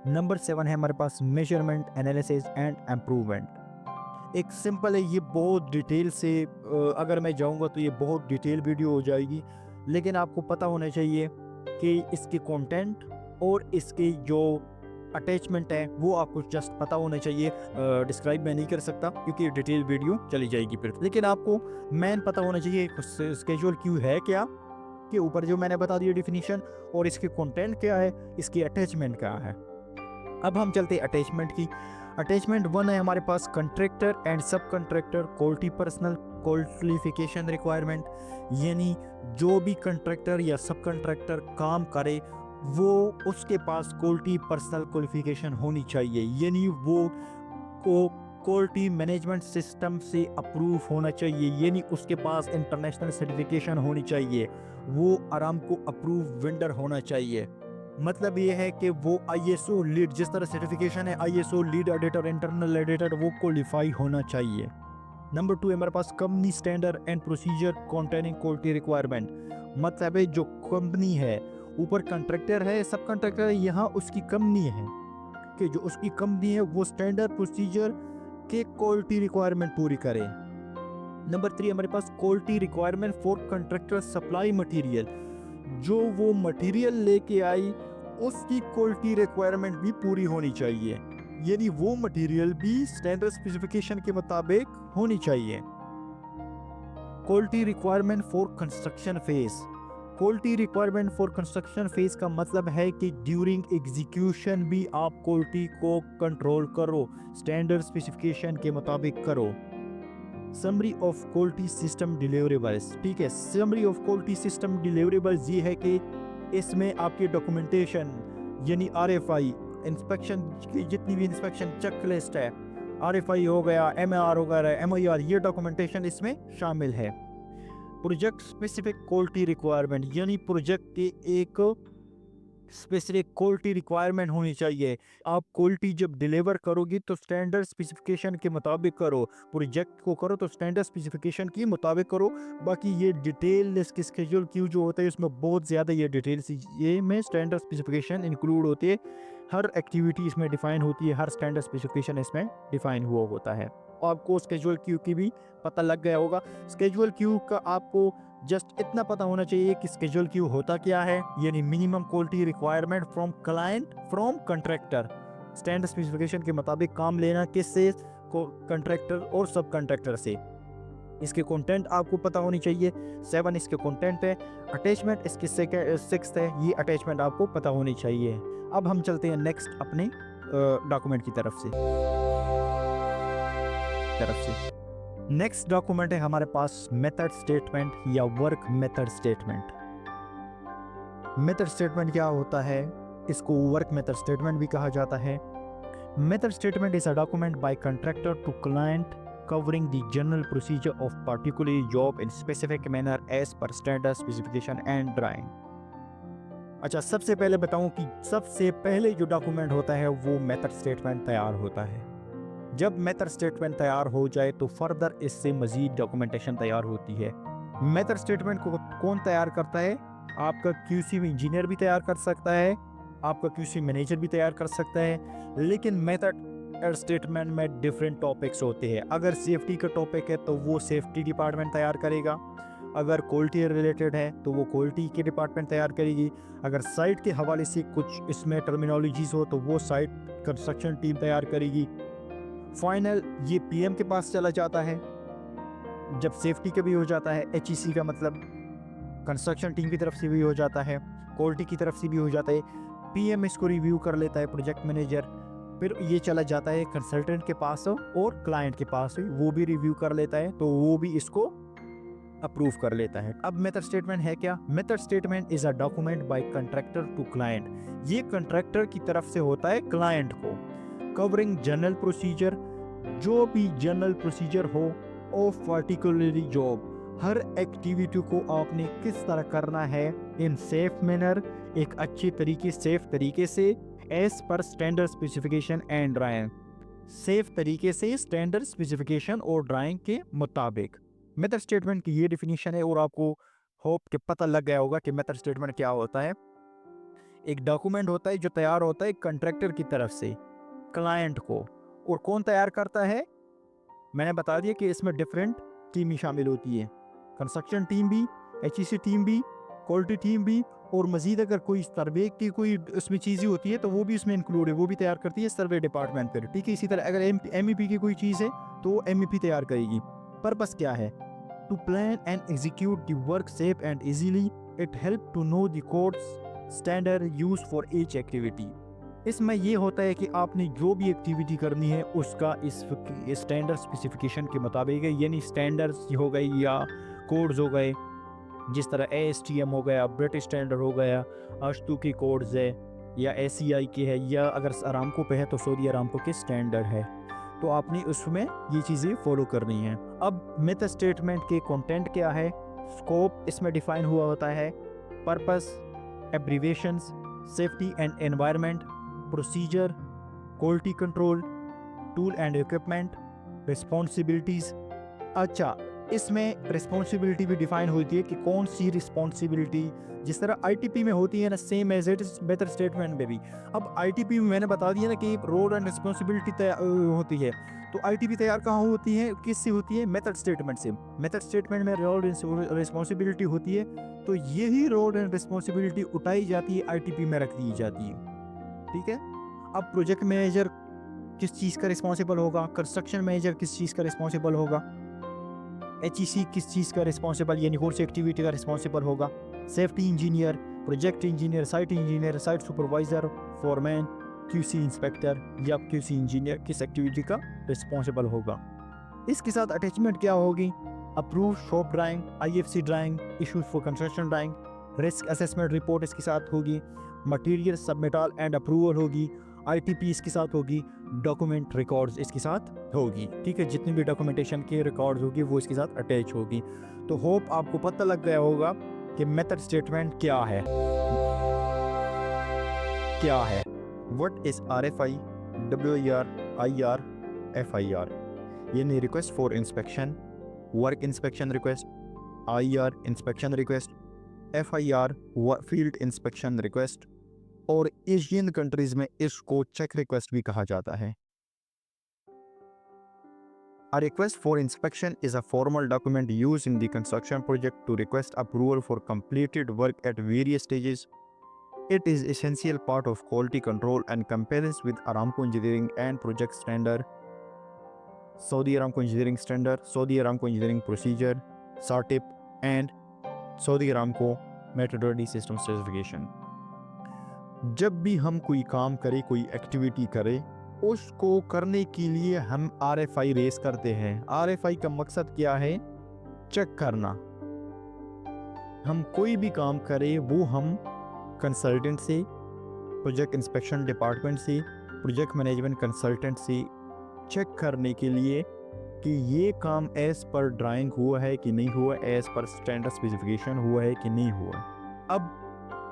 नंबर 7 है हमारे पास मेजरमेंट एनालिसिस एंड इम्प्रूवमेंट। एक सिंपल है, ये बहुत डिटेल से अगर मैं जाऊंगा तो ये बहुत डिटेल वीडियो हो जाएगी, लेकिन आपको पता होना चाहिए कि इसके कंटेंट और इसके जो अटैचमेंट है वो आपको जस्ट पता होना चाहिए। डिस्क्राइब मैं नहीं कर सकता क्योंकि डिटेल वीडियो चली जाएगी फिर, लेकिन आपको मेन पता होना चाहिए स्केड्यूल क्यू है क्या, के ऊपर जो मैंने बता दिया डिफिनीशन, और इसके कंटेंट क्या है, इसकी अटैचमेंट क्या है। अब हम चलते हैं अटैचमेंट की। अटैचमेंट 1 है हमारे पास कंट्रैक्टर एंड सब contractor quality personal qualification requirement, यानी जो भी कंट्रैक्टर या सब कंट्रैक्टर काम करे वो उसके पास क्वालिटी पर्सनल क्वालिफिकेशन होनी चाहिए, यानी वो को क्वालिटी मैनेजमेंट सिस्टम से अप्रूव होना चाहिए, यानी उसके पास इंटरनेशनल सर्टिफिकेशन होनी चाहिए, वो आरामको अप्रूव वेंडर होना चाहिए। मतलब ये है कि वो आईएसओ लीड, जिस तरह सर्टिफिकेशन है ISO lead auditor, internal auditor, वो क्वालिफाई होना चाहिए। नंबर 2 हमारे पास company standard and procedure containing quality requirement, मतलब है जो कंपनी है, ऊपर कंट्रैक्टर है, सब कंट्रैक्टर है, यहाँ उसकी कंपनी है कि जो उसकी कंपनी है वो स्टैंडर्ड प्रोसीजर के क्वालिटी रिक्वायरमेंट पूरी करे। नंबर 3 हमारे पास quality requirement for contractor supply material, जो वो मटेरियल लेके आई उसकी क्वालिटी रिक्वायरमेंट भी पूरी होनी चाहिए, यानी वो मटेरियल भी स्टैंडर्ड स्पेसिफिकेशन के मुताबिक होनी चाहिए। Quality requirement for construction phase, quality requirement for construction phase का मतलब है कि ड्यूरिंग एग्जीक्यूशन भी आप क्वालिटी को कंट्रोल करो, स्टैंडर्ड स्पेसिफिकेशन के मुताबिक करो। Summary of quality system deliverables, ठीक है, summary of quality system deliverables ये है कि इसमें आपकी डॉक्यूमेंटेशन यानी आरएफआई, इंस्पेक्शन की जितनी भी इंस्पेक्शन चेकलिस्ट है, आरएफआई हो गया, एमआर हो गया, एमआईआर, ये डॉक्यूमेंटेशन इसमें शामिल है। प्रोजेक्ट स्पेसिफिक क्वालिटी रिक्वायरमेंट, यानी प्रोजेक्ट की एक स्पेसिफिक क्वालिटी रिक्वायरमेंट होनी चाहिए। आप क्वालिटी जब डिलीवर करोगी तो स्टैंडर्ड स्पेसिफिकेशन के मुताबिक करो, प्रोजेक्ट को करो तो स्टैंडर्ड स्पेसिफिकेशन के मुताबिक करो। बाकी ये डिटेल इसके स्केड्यूल क्यू जो होता है उसमें बहुत ज़्यादा ये डिटेल्स ये में स्टैंडर्ड स्पेसिफिकेशन इंक्लूड होती है, हर एक्टिविटी इसमें डिफाइन होती है, हर स्टैंडर्ड स्पेसिफिकेशन इसमें डिफाइन हुआ होता है। आपको स्केड्यूल क्यू की भी पता लग गया होगा। स्केड्यूल क्यू का आपको जस्ट इतना पता होना चाहिए कि स्केड्यूल क्यू होता क्या है, यानी minimum quality requirement from client from contractor, standard specification के मुताबिक काम लेना किससे, कंट्रैक्टर और सब कंट्रैक्टर से। इसके कंटेंट आपको पता होनी चाहिए। 7 इसके कंटेंट है। अटैचमेंट इसके 6 है, ये अटैचमेंट आपको पता होनी चाहिए। अब हम चलते हैं नेक्स्ट अपने डॉक्यूमेंट की तरफ से। नेक्स्ट डॉक्यूमेंट है हमारे पास मेथड स्टेटमेंट या work method statement. Method statement क्या होता है? इसको वर्क मेथड स्टेटमेंट भी कहा जाता है। Method statement is a document by contractor to client covering the general procedure of particular job in specific manner as per standard specification and drawing। अच्छा, सबसे पहले बताऊं कि सबसे पहले जो डॉक्यूमेंट होता है वो मेथड स्टेटमेंट तैयार होता है। जब मेथड स्टेटमेंट तैयार हो जाए तो फर्दर इससे मजीद डॉक्यूमेंटेशन तैयार होती है। मेथड स्टेटमेंट को कौन तैयार करता है? आपका क्यूसी इंजीनियर भी तैयार कर सकता है, आपका क्यूसी मैनेजर भी तैयार कर सकता है। लेकिन मेथड स्टेटमेंट में डिफरेंट टॉपिक्स होते हैं। अगर सेफ्टी का टॉपिक है तो वो सेफ्टी डिपार्टमेंट तैयार करेगा, अगर क्वालिटी रिलेटेड है तो वो क्वालिटी के डिपार्टमेंट तैयार करेगी, अगर साइट के हवाले से कुछ इसमें टर्मिनोलॉजीज हो तो वो साइट कंस्ट्रक्शन टीम तैयार करेगी। फाइनल ये पीएम के पास चला जाता है। जब सेफ्टी का भी हो जाता है, एचईसी का मतलब कंस्ट्रक्शन टीम की तरफ से भी हो जाता है, क्वालिटी की तरफ से भी हो जाता है, पीएम इसको रिव्यू कर लेता है, प्रोजेक्ट मैनेजर, फिर ये चला जाता है कंसल्टेंट के पास और क्लाइंट के पास, वो भी रिव्यू कर लेता है, तो वो भी इसको अप्रूव कर लेता है। अब मेथड स्टेटमेंट है क्या? Method statement is a document by contractor to client. ये कंट्रैक्टर की तरफ से होता है क्लाइंट को, कवरिंग जनरल प्रोसीजर, जो भी जनरल प्रोसीजर हो of particularly job, her activity को आपने किस तरह करना है इन सेफ मैनर, एक अच्छे तरीके सेफ तरीके से, as per standard specification and drawing, safe तरीके से स्टैंडर्ड स्पेसिफिकेशन और ड्राइंग के मुताबिक। मेथड स्टेटमेंट की ये डिफिनीशन है और आपको होप के पता लग गया होगा कि मेथड स्टेटमेंट क्या होता है। एक डॉक्यूमेंट होता है जो तैयार होता है कंट्रैक्टर की तरफ से क्लाइंट को, और कौन तैयार करता है? मैंने बता दिया कि इसमें डिफरेंट टीमें शामिल होती है, कंस्ट्रक्शन टीम भी, एचईसी टीम भी, क्वालिटी टीम भी, और मजीद अगर कोई सर्वे की कोई उसमें चीज़ें होती है तो वो भी इसमें इंक्लूड है, वो भी तैयार करती है सर्वे डिपार्टमेंट पर। ठीक है, इसी तरह अगर एमईपी की कोई चीज़ है तो एमईपी तैयार करेगी। पर्पस क्या है? To plan and execute the work safe and easily, it help to know the codes standard use for each activity. इसमें ये होता है कि आपने जो भी एक्टिविटी करनी है उसका इस स्टैंडर्ड स्पेसिफिकेशन के मुताबिक है, यानी स्टैंडर्ड्स हो गए या कोड्स हो गए, जिस तरह ASTM हो गया, ब्रिटिश स्टैंडर्ड हो गया, अश्तु की कोड्स है, या ACI के है, या अगर अरामको पे है तो सऊदी अरामको के स्टैंडर्ड है, तो आपने उसमें ये चीज़ें फॉलो करनी है। अब मेथड स्टेटमेंट के कंटेंट क्या है? स्कोप इसमें डिफाइन हुआ होता है, purpose, abbreviations, safety and environment, procedure, quality control, tool and equipment, responsibilities. अच्छा, इसमें रिस्पॉन्सिबिलिटी भी डिफाइन होती है कि कौन सी रिस्पॉन्सिबिलिटी, जिस तरह आईटीपी में होती है ना, same as it is method statement में भी। अब आईटीपी में मैंने बता दिया ना कि रोल एंड रिस्पॉन्सिबिलिटी होती है, तो आईटीपी तैयार कहाँ होती है, किससे होती है? मेथड स्टेटमेंट से। मेथड स्टेटमेंट में रोल रिस्पॉन्सिबिलिटी होती है, तो यही रोल एंड रिस्पॉन्सिबिलिटी उठाई जाती है, आईटीपी में रख दी जाती है। ठीक है। अब प्रोजेक्ट मैनेजर किस चीज़ का रिस्पॉन्सिबल होगा, कंस्ट्रक्शन मैनेजर किस चीज़ का रिस्पॉन्सिबल होगा, एचईसी किस चीज़ का रिस्पॉन्सिबल यानी कौन सी एक्टिविटी का रिस्पॉन्सिबल होगा, safety engineer, project engineer, site supervisor, foreman, QC inspector या क्यूसी इंजीनियर किस एक्टिविटी का रिस्पॉन्सिबल होगा। इसके साथ अटैचमेंट क्या होगी? Approve shop drawing, IFC drawing, issues for construction drawing, risk assessment report इसके साथ होगी, मटेरियल सबमिटल एंड अप्रूवल होगी, आईटीपी इसके साथ होगी, डॉक्यूमेंट रिकॉर्ड्स इसके साथ होगी। ठीक है, जितनी भी डॉक्यूमेंटेशन के रिकॉर्ड्स होगी वो इसके साथ अटैच होगी। तो होप आपको पता लग गया होगा कि मेथड स्टेटमेंट क्या है। What is RFI, WIR, IR, FIR? यानी request for inspection, work inspection request, IR inspection request, FIR field inspection request, और एशियन कंट्रीज में इसको चेक रिक्वेस्ट भी कहा जाता है। A request for inspection is a formal document used in the construction project to request approval for completed work at various stages. It is essential part of quality control and compliance with Aramco Engineering and Project Standard, Saudi Aramco Engineering Standard, Saudi Aramco Engineering Procedure, SARTIP, and Saudi Aramco Methodology System Certification. जब भी हम कोई काम करें, कोई activity करें, उसको करने के लिए हम RFI रेस करते हैं। RFI का मकसद क्या है? चेक करना। हम कोई भी काम करें वो हम कंसल्टेंट से, प्रोजेक्ट इंस्पेक्शन डिपार्टमेंट से, प्रोजेक्ट मैनेजमेंट कंसल्टेंट से चेक करने के लिए कि ये काम एज पर ड्राइंग हुआ है कि नहीं हुआ, एज पर स्टैंडर्ड स्पेसिफिकेशन हुआ है कि नहीं हुआ। अब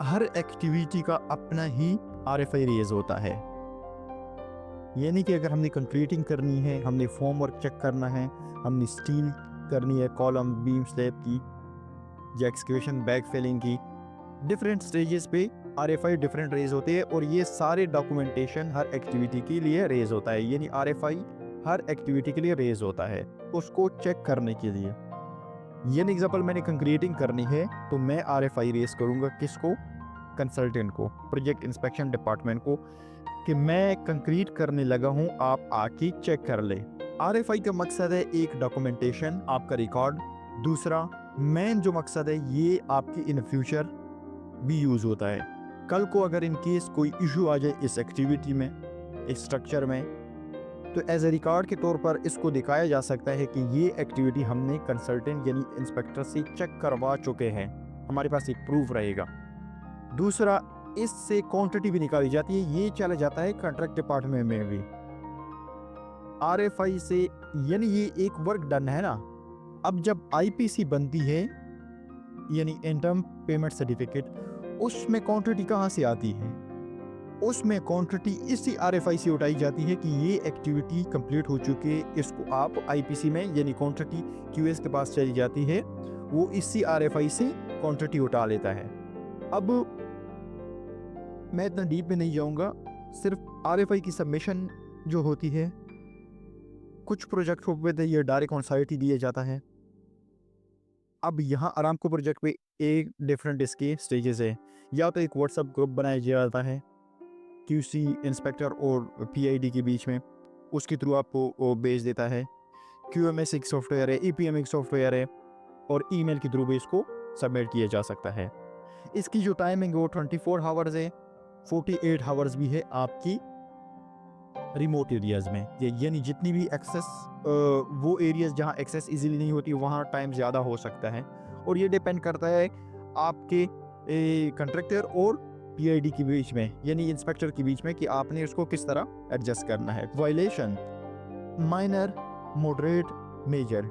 हर एक्टिविटी का अपना ही RFI रेज होता है, यानी कि अगर हमने कंक्रीटिंग करनी है, हमने फॉर्म वर्क चेक करना है, हमने स्टील करनी है, कॉलम बीम स्लैब की या एक्सकेवेशन बैक फिलिंग की, डिफरेंट स्टेजेस पे RFI डिफरेंट रेज होते हैं और ये सारे डॉक्यूमेंटेशन हर एक्टिविटी के लिए रेज होता है, यानी RFI हर एक्टिविटी के लिए रेज होता है उसको चेक करने के लिए। यानी एग्जाम्पल मैंने कंक्रीटिंग करनी है तो मैं RFI रेज करूँगा किसको, कंसल्टेंट को, प्रोजेक्ट इंस्पेक्शन डिपार्टमेंट को, कि मैं कंक्रीट करने लगा हूँ, आप आके चेक कर ले। RFI का मकसद है एक डॉक्यूमेंटेशन, आपका रिकॉर्ड। दूसरा मेन जो मकसद है ये आपकी इन फ्यूचर भी यूज़ होता है। कल को अगर इन केस कोई इशू आ जाए इस एक्टिविटी में, इस स्ट्रक्चर में, तो एज ए रिकॉर्ड के तौर पर इसको दिखाया जा सकता है कि ये एक्टिविटी हमने कंसल्टेंट यानी इंस्पेक्टर से चेक करवा चुके हैं, हमारे पास एक प्रूफ रहेगा। दूसरा इससे क्वांटिटी भी निकाली जाती है, ये चला जाता है कॉन्ट्रैक्ट डिपार्टमेंट में भी। RFI से यानी ये एक वर्क डन है ना। अब जब IPC बनती है यानी इंटर्म पेमेंट सर्टिफिकेट, उसमें क्वांटिटी कहाँ से आती है, उसमें क्वांटिटी इसी RFI से उठाई जाती है कि ये एक्टिविटी कंप्लीट हो चुकी है, इसको आप IPC में यानी क्वांटिटी QS के पास चली जाती है, वो इसी RFI से क्वांटिटी उठा लेता है। अब मैं इतना डीप में नहीं जाऊंगा, सिर्फ RFI की सबमिशन जो होती है, कुछ प्रोजेक्ट पे तो ये डायरेक्ट ऑन साइट ही दिया जाता है। अब यहाँ अरामको प्रोजेक्ट पे एक डिफरेंट इसके स्टेजेस है, या तो एक व्हाट्सएप ग्रुप बनाया जाता है QC इंस्पेक्टर और PID के बीच में, उसके थ्रू आपको वो भेज देता है। QMS एक सॉफ्टवेयर है, EPM एक सॉफ्टवेयर है, और ईमेल के थ्रू भी इसको सबमिट किया जा सकता है। इसकी जो टाइमिंग है वो 24 आवर्स है, 48 आवर्स भी है आपकी रिमोट एरियाज़ में, यानी जितनी भी एक्सेस वो एरियाज़ जहाँ एक्सेस इजीली नहीं होती वहाँ टाइम ज़्यादा हो सकता है। और ये डिपेंड करता है आपके कंट्रैक्टर और PID के बीच में यानी इंस्पेक्टर के बीच में कि आपने उसको किस तरह एडजस्ट करना है। Violation minor, moderate, major.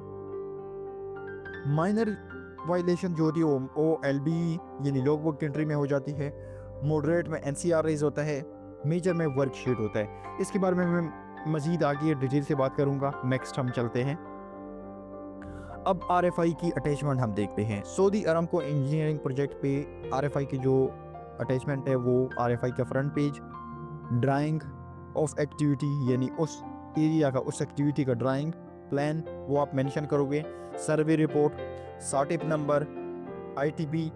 Minor violation जो होती है वो OLB यानी लॉग बुक एंट्री में हो जाती है, मॉडरेट में NCR रेज होता है, मेजर में वर्कशीट होता है। इसके बारे में मैं मज़ीद आगे डिटेल से बात करूंगा। नेक्स्ट हम चलते हैं, अब RFI की अटैचमेंट हम देखते हैं। सऊदी अरामको इंजीनियरिंग प्रोजेक्ट पे RFI की जो अटैचमेंट है वो RFI का front page, drying of activity यानी उस एरिया का, उस एक्टिविटी का ड्राइंग प्लान वो आप मेंशन करोगे, सर्वे रिपोर्ट, सार्टिप नंबर, ITP।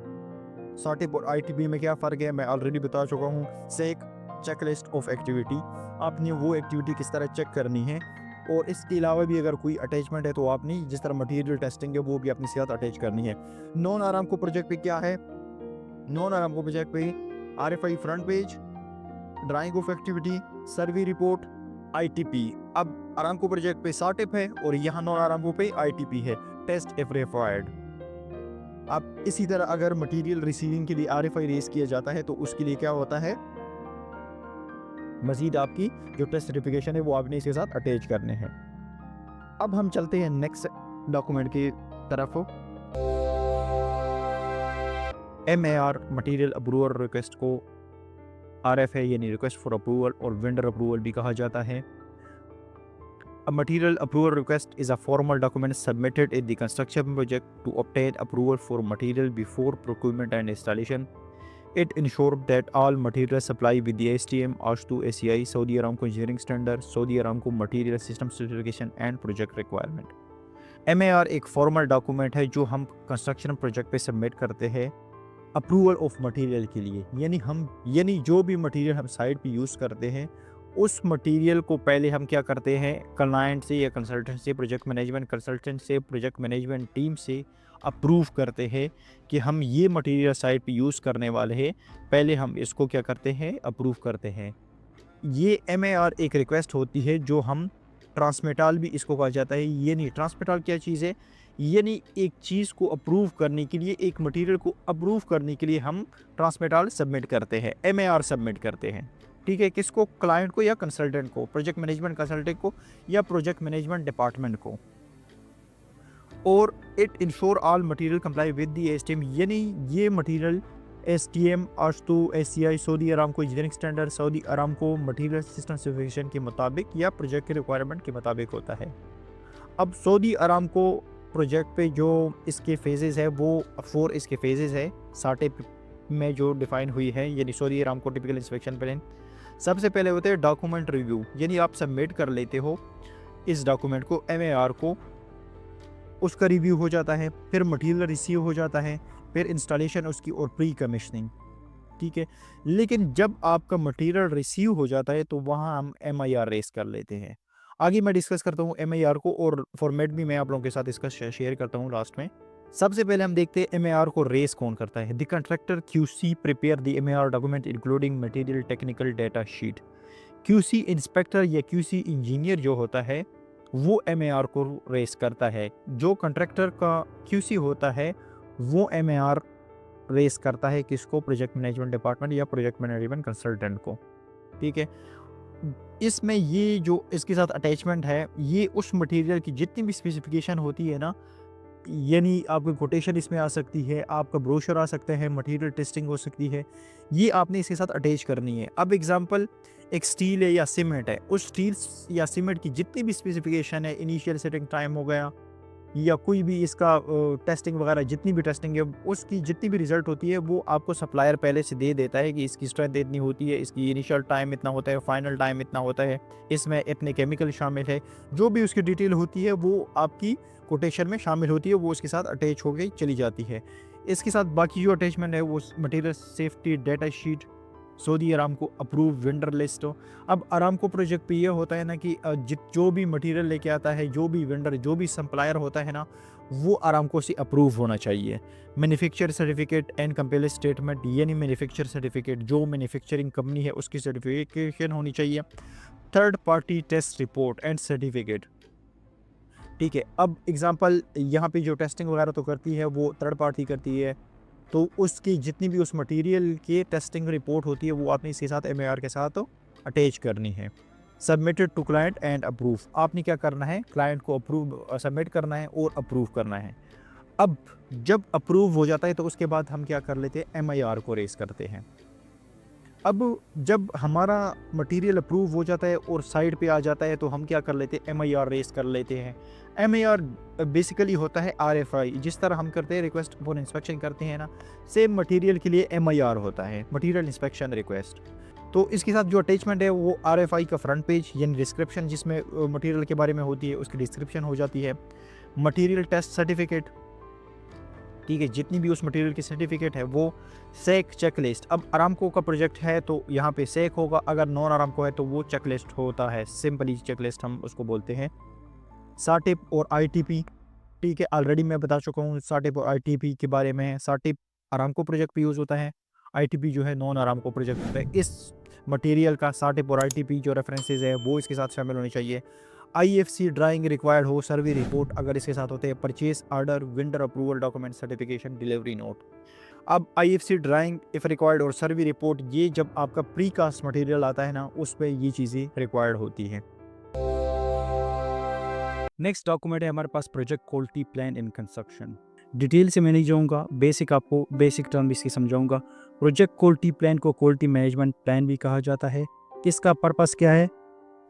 सार्टिप और ITP में क्या फ़र्क है मैं ऑलरेडी बता चुका हूँ। सेक चेकलिस्ट ऑफ एक्टिविटी, आपने वो एक्टिविटी किस तरह चेक करनी है, और इसके अलावा भी अगर कोई अटैचमेंट है तो आपने जिस तरह मटेरियल टेस्टिंग है वो भी अपने साथ अटैच करनी है। नॉन अरामको प्रोजेक्ट पे क्या है, नॉन अरामको प्रोजेक्ट पे RFI front page, drying of activity, survey report, ITP। अब अरामको प्रोजेक्ट पे सार्टिप है और यहाँ नॉन अरामको पे ITP है, टेस्ट इफ रिक्वायर्ड। अब इसी तरह अगर मटेरियल रिसीविंग के लिए RFI रेस किया जाता है तो उसके लिए क्या होता है, मजीद आपकी जो टेस्ट सर्टिफिकेशन है वो आपने इसके साथ अटैच करने हैं। अब हम चलते हैं नेक्स्ट डॉक्यूमेंट की तरफ। MAR मटेरियल अप्रूवल रिक्वेस्ट को RFA यानी रिक्वेस्ट फॉर अप्रूवल और वेंडर अप्रूवल भी कहा जाता है। A material approval request is a formal document submitted in the construction project to obtain approval for material before procurement and installation. It ensures that all material supplied with the STM, AS2, ACI, Saudi Aramco Engineering Standard, Saudi Aramco Material System Certification and Project Requirement. MAR एक formal document है जो हम construction project पे submit करते हैं approval of material के लिए, यानी जो भी मटेरियल हम साइट पे यूज़ करते हैं उस मटेरियल को पहले हम क्या करते हैं, क्लाइंट से या कंसल्टेंट से, प्रोजेक्ट मैनेजमेंट कंसल्टेंट से, प्रोजेक्ट मैनेजमेंट टीम से अप्रूव करते हैं कि हम ये मटेरियल साइट पे यूज़ करने वाले हैं, पहले हम इसको क्या करते हैं, अप्रूव करते हैं। ये MAR एक रिक्वेस्ट होती है जो हम ट्रांसमेटाल भी इसको कहा जाता है। ये नहीं, ट्रांसमेटाल क्या चीज़ है, यानी एक चीज़ को अप्रूव करने के लिए, एक मटेरियल को अप्रूव करने के लिए हम ट्रांसमेटाल सबमिट करते हैं, MAR सबमिट करते हैं। ठीक है, किसको, क्लाइंट को या कंसल्टेंट को, प्रोजेक्ट मैनेजमेंट कंसल्टेंट को या प्रोजेक्ट मैनेजमेंट डिपार्टमेंट को। और it ensure all material comply with the STM, यानी ये material STM, AS2, ACI, Saudi Aramco engineering standard, Saudi Aramco material system certification के मुताबिक या प्रोजेक्ट के रिक्वायरमेंट के मुताबिक होता है। अब सऊदी अरामको प्रोजेक्ट पे जो इसके फेजेस है वो 4 इसके फेजेस है। सार्टिप में जो डिफाइन हुई है, यानी Saudi Aramco typical inspection plan. सबसे पहले होते हैं डॉक्यूमेंट रिव्यू, यानी आप सबमिट कर लेते हो इस डॉक्यूमेंट को MAR को, उसका रिव्यू हो जाता है, फिर मटेरियल रिसीव हो जाता है, फिर इंस्टॉलेशन उसकी और प्री कमीशनिंग, ठीक है। लेकिन जब आपका मटेरियल रिसीव हो जाता है तो वहाँ हम MIR रेस कर लेते हैं। आगे मैं डिस्कस करता हूँ MIR को, और फॉर्मेट भी मैं आप लोगों के साथ इसका शेयर करता हूँ लास्ट में। सबसे पहले हम देखते हैं MIR को रेस कौन करता है। The contractor QC prepare the MIR document including material technical data sheet. QC inspector या QC इंजीनियर जो होता है वो MIR को रेस करता है। जो कंट्रैक्टर का QC होता है वो MIR रेस करता है किसको? प्रोजेक्ट मैनेजमेंट डिपार्टमेंट या प्रोजेक्ट मैनेजमेंट कंसल्टेंट को, ठीक है। इसमें ये जो इसके साथ अटैचमेंट है, ये उस मटेरियल की जितनी भी स्पेसिफिकेशन होती है ना, यानी आपकी कोटेशन इसमें आ सकती है, आपका ब्रोशर आ सकता है, मटेरियल टेस्टिंग हो सकती है, ये आपने इसके साथ अटैच करनी है। अब एग्जांपल एक स्टील है या सीमेंट है, उस स्टील या सीमेंट की जितनी भी स्पेसिफिकेशन है, इनिशियल सेटिंग टाइम हो गया या कोई भी इसका टेस्टिंग वगैरह, जितनी भी टेस्टिंग है उसकी जितनी भी रिजल्ट होती है वो आपको सप्लायर पहले से दे देता है कि इसकी स्ट्रेंथ इतनी होती है, इसकी इनिशियल टाइम इतना होता है, फाइनल टाइम इतना होता है, इसमें इतने केमिकल शामिल है, जो भी उसकी डिटेल होती है वो आपकी कोटेशन में शामिल होती है, वो उसके साथ अटैच हो गई चली जाती है। इसके साथ बाकी जो अटैचमेंट है वो material safety data sheet, Saudi Aramco approve vendor list हो। अब अरामको प्रोजेक्ट पे ये होता है ना कि जो भी मटेरियल लेके आता है, जो भी वेंडर, जो भी सप्लायर होता है ना, वो अरामको से अप्रूव होना चाहिए। Manufacture certificate and compliant statement, यानी मैन्युफैक्चर सर्टिफिकेट, जो मैन्युफैक्चरिंग कंपनी है उसकी सर्टिफिकेशन होनी चाहिए। Third party test report and certificate, ठीक है। अब एग्जांपल यहाँ पे जो टेस्टिंग वगैरह तो करती है वो थर्ड पार्टी करती है, तो उसकी जितनी भी उस मटेरियल की टेस्टिंग रिपोर्ट होती है वो आपने इसके साथ MIR के साथ अटैच करनी है। Submitted to client and approve, आपने क्या करना है? क्लाइंट को अप्रूव सबमिट करना है और अप्रूव करना है। अब जब अप्रूव हो जाता है तो उसके बाद हम क्या कर लेते हैं? MIR को रेस करते हैं। अब जब हमारा मटेरियल अप्रूव हो जाता है और साइड पे आ जाता है तो हम क्या कर लेते हैं? MIR रेस कर लेते हैं। MIR बेसिकली होता है RFI, जिस तरह हम करते हैं रिक्वेस्ट फॉर इंस्पेक्शन करते हैं ना, सेम मटेरियल के लिए MIR होता है, मटेरियल इंस्पेक्शन रिक्वेस्ट। तो इसके साथ जो अटैचमेंट है वो RFI का फ्रंट पेज, यानी डिस्क्रिप्शन जिसमें मटेरियल के बारे में होती है उसकी डिस्क्रिप्शन हो जाती है। मटेरियल टेस्ट सर्टिफिकेट, ठीक है, जितनी भी उस मटेरियल की सर्टिफिकेट है वो। सेक चेकलिस्ट, अब अरामको का प्रोजेक्ट है तो यहाँ पे सेक होगा, अगर नॉन अरामको है तो वो चेकलिस्ट होता है, सिंपली चेकलिस्ट हम उसको बोलते हैं। साटिप और ITP, ठीक है, ऑलरेडी मैं बता चुका हूँ साटिप और ITP के बारे में। साटिप अरामको प्रोजेक्ट पे यूज़ होता है, ITP जो है नॉन अरामको प्रोजेक्ट होता है। इस मटेरियल का साटिप और ITP जो रेफरेंसेज है वो इसके साथ शामिल होने चाहिए। IFC ड्राइंग रिक्वायर्ड हो, सर्वे रिपोर्ट अगर इसके साथ होते हैं, purchase order, vendor approval document, certification, delivery note. अब IFC ड्राइंग इफ़ रिक्वायर्ड और सर्वे रिपोर्ट, ये जब आपका प्री कास्ट मटेरियल आता है ना उस पर ये चीज़ें रिक्वायर्ड होती हैं। नेक्स्ट डॉक्यूमेंट है हमारे पास project quality plan in construction. Detail से मैं नहीं जाऊँगा, आपको बेसिक टर्म इसकी समझाऊँगा। प्रोजेक्ट क्वालिटी प्लान को क्वालिटी मैनेजमेंट प्लान भी कहा जाता है। इसका पर्पस क्या है?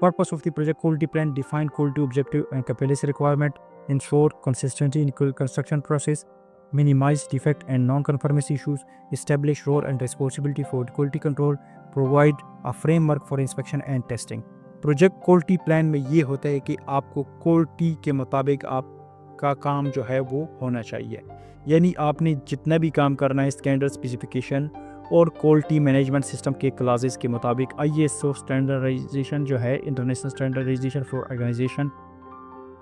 Purpose of the project quality plan: define quality objective and capacity requirement, ensure consistency in construction process, minimize defect and non-conformity issues, establish role and responsibility for quality control, provide a framework for inspection and testing. Project quality plan में ये होता है कि आपको quality के मुताबिक आपका काम जो है वो होना चाहिए, यानी आपने जितना भी काम करना है स्टैंडर्ड स्पेसिफिकेशन और क्वालिटी मैनेजमेंट सिस्टम के क्लासेस के मुताबिक। ISO स्टैंडर्डाइजेशन जो है, इंटरनेशनल स्टैंडर्डाइजेशन फॉर ऑर्गेनाइजेशन,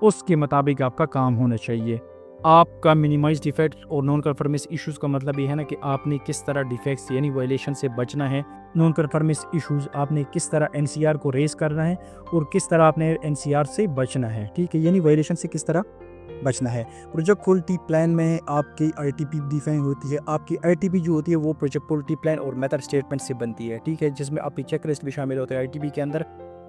उसके मुताबिक आपका काम होना चाहिए। आपका मिनिमाइज डिफेक्ट और नॉन कन्फर्मेंस इश्यूज़ का मतलब ये है ना कि आपने किस तरह डिफेक्ट्स यानी वायलेशन से बचना है। नॉन कन्फर्मेंस इश्यूज़ आपने किस तरह NCR को रेस करना है और किस तरह आपने NCR से बचना है, ठीक है, यानी वायलेशन से किस तरह बचना है। प्रोजेक्ट क्वालिटी प्लान में आपकी ITP डिफाइन होती है। आपकी ITP जो होती है वो प्रोजेक्ट क्वालिटी प्लान और मेथड स्टेटमेंट से बनती है, ठीक है, जिसमें आपकी चेक लिस्ट भी शामिल होते हैं ITP के अंदर,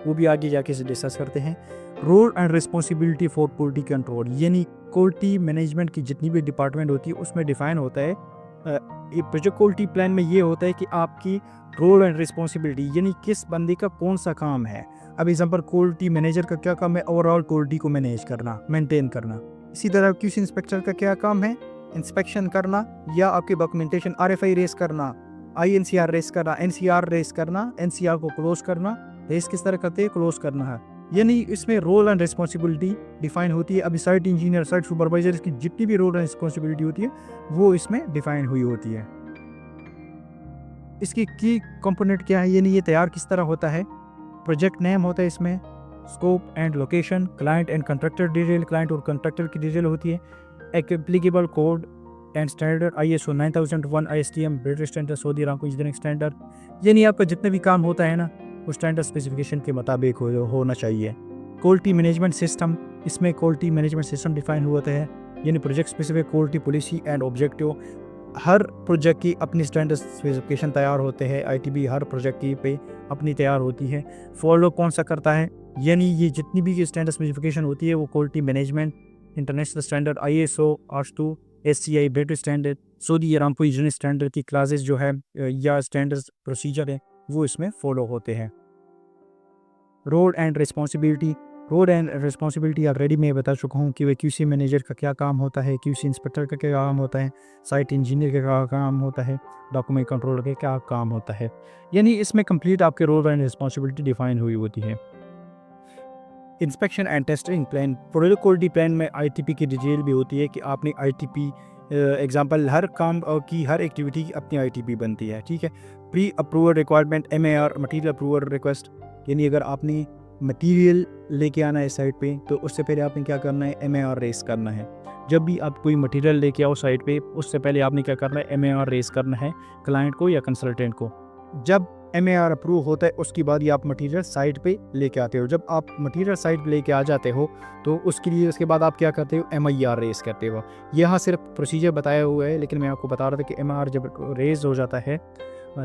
वो भी आगे जाके से डिस्कस करते हैं। Role and responsibility for quality control, यानी क्वालिटी मैनेजमेंट की जितनी भी डिपार्टमेंट होती है उसमें डिफाइन होता है। प्रोजेक्ट क्वालिटी प्लान में ये होता है कि आपकी रोल एंड रिस्पॉन्सिबिलिटी, यानी किस बंदे का कौन सा काम है। अब एग्जाम्पल क्वालिटी मैनेजर का क्या काम है? ओवरऑल क्वालिटी को मैनेज करना, मेंटेन करना। इसी तरह QC इंस्पेक्टर का क्या काम है?
इंस्पेक्शन करना या आपके डॉक्यूमेंटेशन RFI रेस करना, INCR रेस करना, NCR रेस करना, NCR को क्लोज करना, रेस किस तरह करते हैं, क्लोज करना है। यानी इसमें रोल एंड रिस्पॉन्सिबिलिटी डिफाइन होती है। अभी साइट इंजीनियर, साइट सुपरवाइजर की जितनी भी रोल एंड रिस्पॉन्सिबिलिटी होती है वो इसमें डिफाइन हुई होती है। इसकी की कंपोनेंट क्या है, यानी ये तैयार किस तरह होता है। प्रोजेक्ट नेम होता है इसमें, scope and location, client and contractor detail, client और कंट्रैक्टर की डिटेल होती है, applicable code and standard, ISO 9001 ISTM British standard, Saudi Aramco engineering standard. यानी आपका जितना भी काम होता है ना वो स्टैंडर्ड स्पेसिफिकेशन के मुताबिक होना चाहिए। क्वालिटी मैनेजमेंट सिस्टम, इसमें क्वालिटी मैनेजमेंट सिस्टम डिफाइन हुआ है, यानी project specific quality policy and objective. Her project की अपनी स्टैंडर्ड स्पेसिफिकेशन तैयार होते हैं, ITB हर प्रोजेक्ट की पे अपनी तैयार होती है। फॉलो कौन सा करता है, यानी ये जितनी भी स्टैंडर्ड स्पेसिफिकेशन होती है वो quality management, international standard, ISO, AS2, SCI British standard, Saudi Aramco engineering standard की क्लासेस जो है या स्टैंडर्ड प्रोसीजर है वो इसमें फॉलो होते हैं। Role and responsibility, role and responsibility already मैं बता चुका हूँ कि वे QC मैनेजर का क्या काम होता है, QC इंस्पेक्टर का क्या काम होता है, साइट इंजीनियर का क्या काम होता है, डॉक्यूमेंट कंट्रोलर का क्या काम होता है। यानी इसमें कंप्लीट आपके रोल एंड रिस्पॉन्सिबिलिटी डिफाइन हुई होती है। Inspection and testing plan, project quality plan में ITP की डिटेल भी होती है कि आपने ITP एग्जांपल हर काम की हर एक्टिविटी की अपनी ITP बनती है, ठीक है। Pre approval requirement, MAR material approval request, यानी अगर आपने मटेरियल लेके आना है साइट पे तो उससे पहले आपने क्या करना है, MAR रेस करना है। जब भी आप कोई मटेरियल लेके आओ साइट पे उससे पहले आपने क्या करना है, MAR रेस करना है क्लाइंट को या कंसल्टेंट को। जब MAR अप्रूव होता है उसके बाद ये आप मटेरियल साइट पे लेके आते हो। जब आप मटेरियल साइट पे लेके आ जाते हो तो उसके लिए उसके बाद आप क्या करते हो, MIR रेस करते हो। यहाँ सिर्फ प्रोसीजर बताया हुआ है, लेकिन मैं आपको बता रहा था कि MIR जब रेस हो जाता है,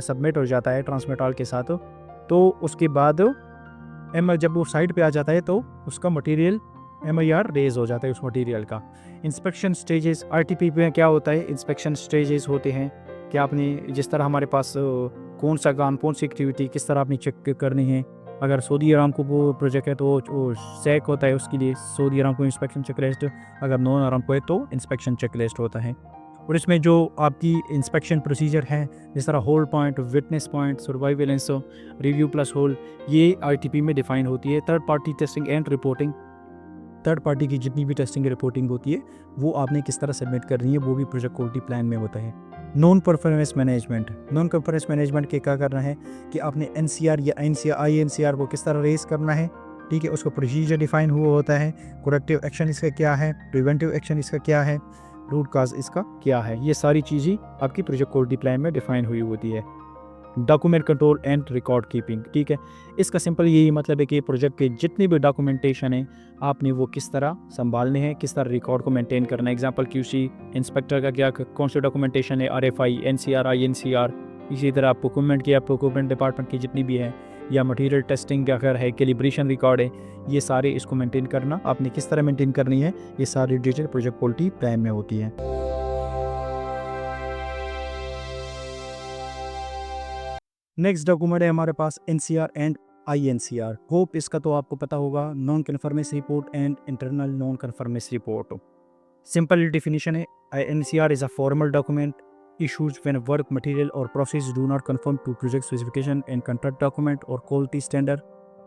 सबमिट हो जाता है ट्रांसमिट ऑल के साथ, तो उसके बाद जब वो साइट पे आ जाता है तो उसका मटेरियल MIR रेज हो जाता है उस मटेरियल का। इंस्पेक्शन स्टेजेस, ITP में क्या होता है, इंस्पेक्शन स्टेजेस होते हैं कि आपने जिस तरह हमारे पास कौन सा काम, कौन सी एक्टिविटी किस तरह आपने चेक करनी है। अगर सऊदी अरामको वो प्रोजेक्ट है तो वो SAC होता है, उसके लिए Saudi Aramco inspection check list. अगर नॉन अरामको है तो इंस्पेक्शन चेक लिस्ट होता है। और इसमें जो आपकी इंस्पेक्शन प्रोसीजर है जिस तरह hold point, witness point, surveillance, review plus hold, ये ITP में डिफाइन होती है। Third party testing and reporting, third party की जितनी भी टेस्टिंग रिपोर्टिंग होती है वो आपने किस तरह सबमिट करनी है, वो भी प्रोजेक्ट क्वालिटी प्लान में होता है। Non performance management, non performance management के क्या करना है कि आपने NCR या INCR को किस तरह रेस करना है, ठीक है। उसका प्रोसीजर डिफाइन हुआ होता है। करेक्टिव एक्शन इसका क्या है, प्रिवेंटिव एक्शन इसका क्या है, रूट काज इसका क्या है, ये सारी चीज़ें आपकी प्रोजेक्ट क्वालिटी प्लान में डिफाइन हुई होती है। Document control and record keeping, ठीक है। इसका सिंपल यही मतलब है कि प्रोजेक्ट के जितनी भी डॉक्यूमेंटेशन है आपने वो किस तरह संभालने हैं, किस तरह रिकॉर्ड को मेंटेन करना है। एग्जांपल QC इंस्पेक्टर का क्या कौन सी डॉक्यूमेंटेशन है, RFI, NCR, INCR। इसी तरह प्रोक्योरमेंट की, प्रोक्योरमेंट डिपार्टमेंट की जितनी भी है, या मटेरियल टेस्टिंग का अगर है, कैलिब्रेशन रिकॉर्ड है, ये सारे इसको मेंटेन करना आपने किस तरह मेंटेन करनी है, ये सारी डिटेल प्रोजेक्ट क्वालिटी प्लान में होती है। नेक्स्ट डॉक्यूमेंट है हमारे पास NCR एंड INCR। होप इसका तो आपको पता होगा, non conformance report and internal non conformance report. Simple definition है, NCR is a formal document issued when work, material or process do not conform to project specification and contract document or quality standard.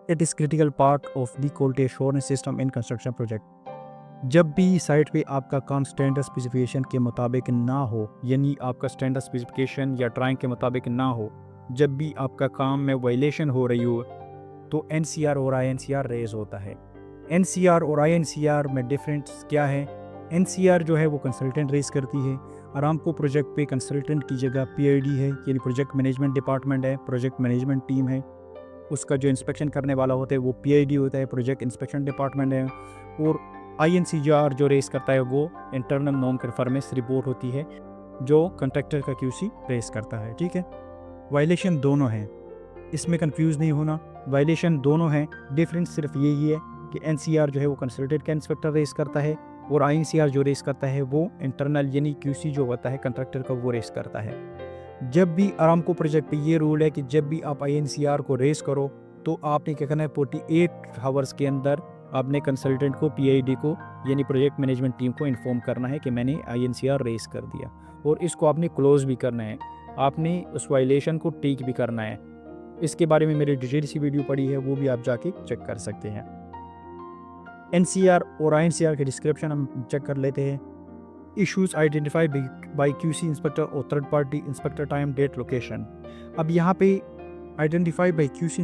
It is critical part of the quality assurance system in construction project. जब भी site पे आपका काम standard specification के मुताबिक ना हो, यानी आपका स्टैंडर्ड स्पेसिफिकेशन या ड्राइंग के मुताबिक ना हो, जब भी आपका काम में वायलेशन हो रही हो तो NCR और INCR रेज होता है। NCR और INCR में डिफरेंस क्या है, NCR जो है वो कंसल्टेंट रेस करती है। अरामको प्रोजेक्ट पे कंसल्टेंट की जगह PID है, यानी प्रोजेक्ट मैनेजमेंट डिपार्टमेंट है, प्रोजेक्ट मैनेजमेंट टीम है। उसका जो इंस्पेक्शन करने वाला होता है वो PID होता है, प्रोजेक्ट इंस्पेक्शन डिपार्टमेंट है। और INCR जो रेस करता है वो इंटरनल नॉन कन्फर्मेंस रिपोर्ट होती है, जो कंट्रैक्टर का QC रेस करता है, ठीक है। वायलेशन दोनों हैं, इसमें कंफ्यूज नहीं होना, वायलेशन दोनों हैं। डिफरेंस सिर्फ यही है कि NCR जो है वो कंसल्टेंट का इंस्पेक्टर रेस करता है और INCR जो रेस करता है वो इंटरनल यानी QC जो होता है कंट्रैक्टर का वो रेस करता है। जब भी अरामको प्रोजेक्ट पे ये रूल है कि जब भी आप INCR को रेस करो तो आपने क्या करना है, 48 आवर्स के अंदर आपने कंसल्टेंट को, पीआईडी को, यानी प्रोजेक्ट मैनेजमेंट टीम को इन्फॉर्म करना है कि मैंने आईएनसीआर रेस कर दिया, और इसको आपने क्लोज भी करना है, आपने उस वायलेशन को टिक भी करना है। इसके बारे में मेरी डिटेल सी वीडियो पड़ी है, वो भी आप जाके चेक कर सकते हैं। एनसीआर और आईएनसीआर के डिस्क्रिप्शन हम चेक कर लेते हैं। Issues identified by QC inspector और third party inspector, time, date, location. अब यहाँ पे आइडेंटिफाइड बाय क्यूसी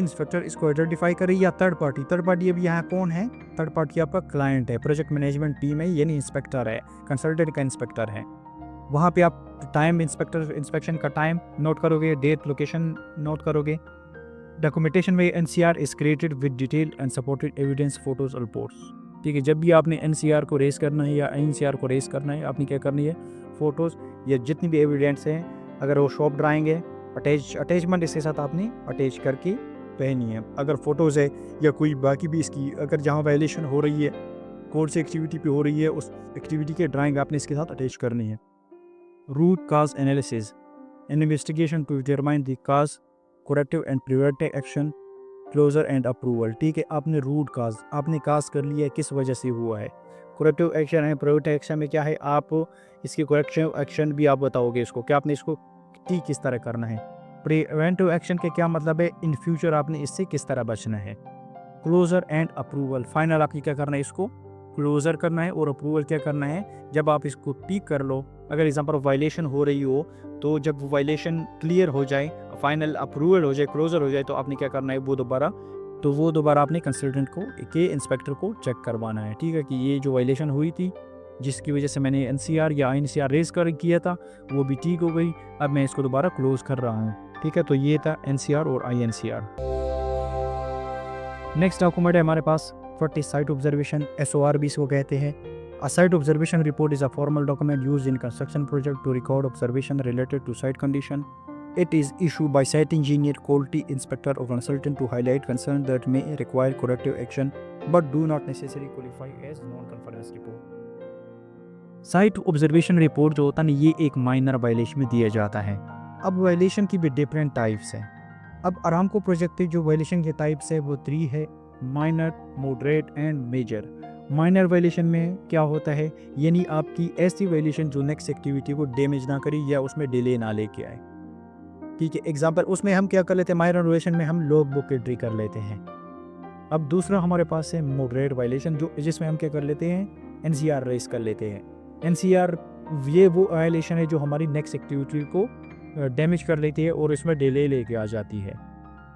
इंस्पेक्टर इसको आइडेंटिफाई करे या थर्ड पार्टी अब यहाँ कौन है? थर्ड पार्टी आपका क्लाइंट है, प्रोजेक्ट मैनेजमेंट टीम है, यानी इंस्पेक्टर है, कंसल्टेंट का इंस्पेक्टर है। वहाँ पे आप टाइम, इंस्पेक्शन का टाइम नोट करोगे, डेट, लोकेशन नोट करोगे। डॉक्यूमेंटेशन में NCR is created with detail and supported evidence, photos और रिपोर्ट्स। ठीक है, जब भी आपने एनसीआर को रेस करना है या आईएनसीआर को रेस करना है, आपने क्या करनी है? फ़ोटोज़ या जितनी भी एविडेंस हैं, अगर वो शॉप ड्राइंग है, अटैचमेंट इसके साथ आपने अटैच करके पहनी है। अगर फ़ोटोज़ है या कोई बाकी भी इसकी, अगर जहाँ वायलेशन हो रही है, कौन सी एक्टिविटी पे हो रही है, उस एक्टिविटी के ड्राइंग आपने इसके साथ अटैच करनी है। Root cause analysis, investigation to determine the cause, corrective and preventive action, closure and approval. ठीक है, आपने रूट काज, आपने काज कर लिया है, किस वजह से हुआ है। करेक्टिव एक्शन है, प्रिवेंटिव एक्शन में क्या है, आप इसकी करेक्टिव एक्शन भी आप बताओगे इसको, क्या आपने इसको ठीक किस तरह करना है। प्रिवेंटिव एक्शन के क्या मतलब है, इन फ्यूचर आपने इससे किस तरह बचना है। क्लोजर एंड अप्रूवल, फाइनल आपकी क्या करना है, इसको क्लोजर करना है, और अप्रूवल क्या करना है, जब आप इसको ठीक कर लो, अगर एग्जाम्पल वायलेशन हो रही हो, तो जब वो वायलेशन क्लियर हो जाए, फाइनल अप्रूवल हो जाए, क्लोजर हो जाए, तो आपने क्या करना है, वो दोबारा आपने कंसल्टेंट को के इंस्पेक्टर को चेक करवाना है। ठीक है, कि ये जो वायलेशन हुई थी, जिसकी वजह से मैंने एनसीआर या आईएनसीआर रेस किया था, वो भी ठीक हो गई, अब मैं इसको दोबारा क्लोज कर रहा हूँ। ठीक है, तो ये था एनसीआर और आईएनसीआर। नेक्स्ट डॉक्यूमेंट है हमारे पास साइट ऑब्जर्वेशन, एसओआर भी इसको कहते हैं। A site observation report is a formal document used in construction project to record observation related to site condition. It is issued by site engineer, quality inspector or consultant to highlight concerns that may require corrective action but do not necessarily qualify as non-conformance report. Site observation report जो होता है ना, ये एक minor violation में दिया जाता है। अब वायलेशन की भी डिफरेंट टाइप्स हैं। अब अरामको प्रोजेक्ट के जो वायलेशन के टाइप्स है वो 3 है, minor, moderate and major. Minor violation में क्या होता है, यानी आपकी ऐसी वायलेशन जो नेक्स्ट एक्टिविटी को डैमेज ना करे या उसमें डिले ना लेके आए। ठीक है, एग्जांपल उसमें हम क्या कर लेते हैं, माइनर वायलेशन में हम लॉग बुक एंट्री कर लेते हैं। अब दूसरा हमारे पास है मॉडरेट वायलेशन, जो जिसमें हम क्या कर लेते हैं, एनसीआर रेस कर लेते हैं। एनसीआर ये वो वायलेशन है जो हमारी नेक्स्ट एक्टिविटी को डैमेज कर लेती है और इसमें डिले लेके आ जाती है।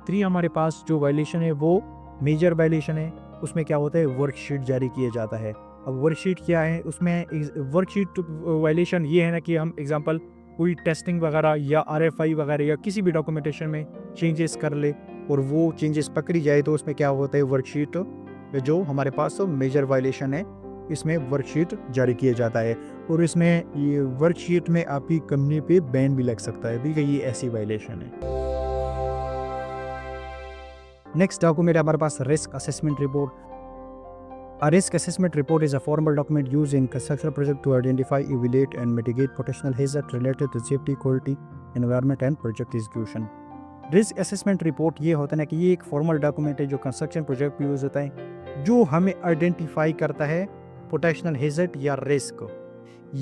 3 हमारे पास जो वायलेशन है वो मेजर वायलेशन है। उसमें क्या होता है, वर्कशीट जारी किया जाता है। अब वर्कशीट क्या है, उसमें वर्कशीट वायलेशन ये है ना कि हम एग्जांपल कोई टेस्टिंग वगैरह या आरएफआई वगैरह या किसी भी डॉक्यूमेंटेशन में चेंजेस कर ले और वो चेंजेस पकड़ी जाए, तो उसमें क्या होता है, वर्कशीट जो हमारे पास मेजर वायलेशन है, इसमें वर्कशीट जारी किया जाता है। और इसमें ये वर्कशीट में आपकी कंपनी पे बैन भी लग सकता है, ठीक है, ये ऐसी वायलेशन है। नेक्स्ट डॉक्यूमेंट हमारे पास risk assessment report. A risk assessment report is a formal document used in construction project to identify, evaluate and mitigate potential hazards related to safety, quality, environment and project execution. Risk assessment report ये होता है ना कि ये एक formal document है जो construction project में यूज होता है, जो हमें आइडेंटिफाई करता है पोटेंशियल हैजर्ड या रिस्क,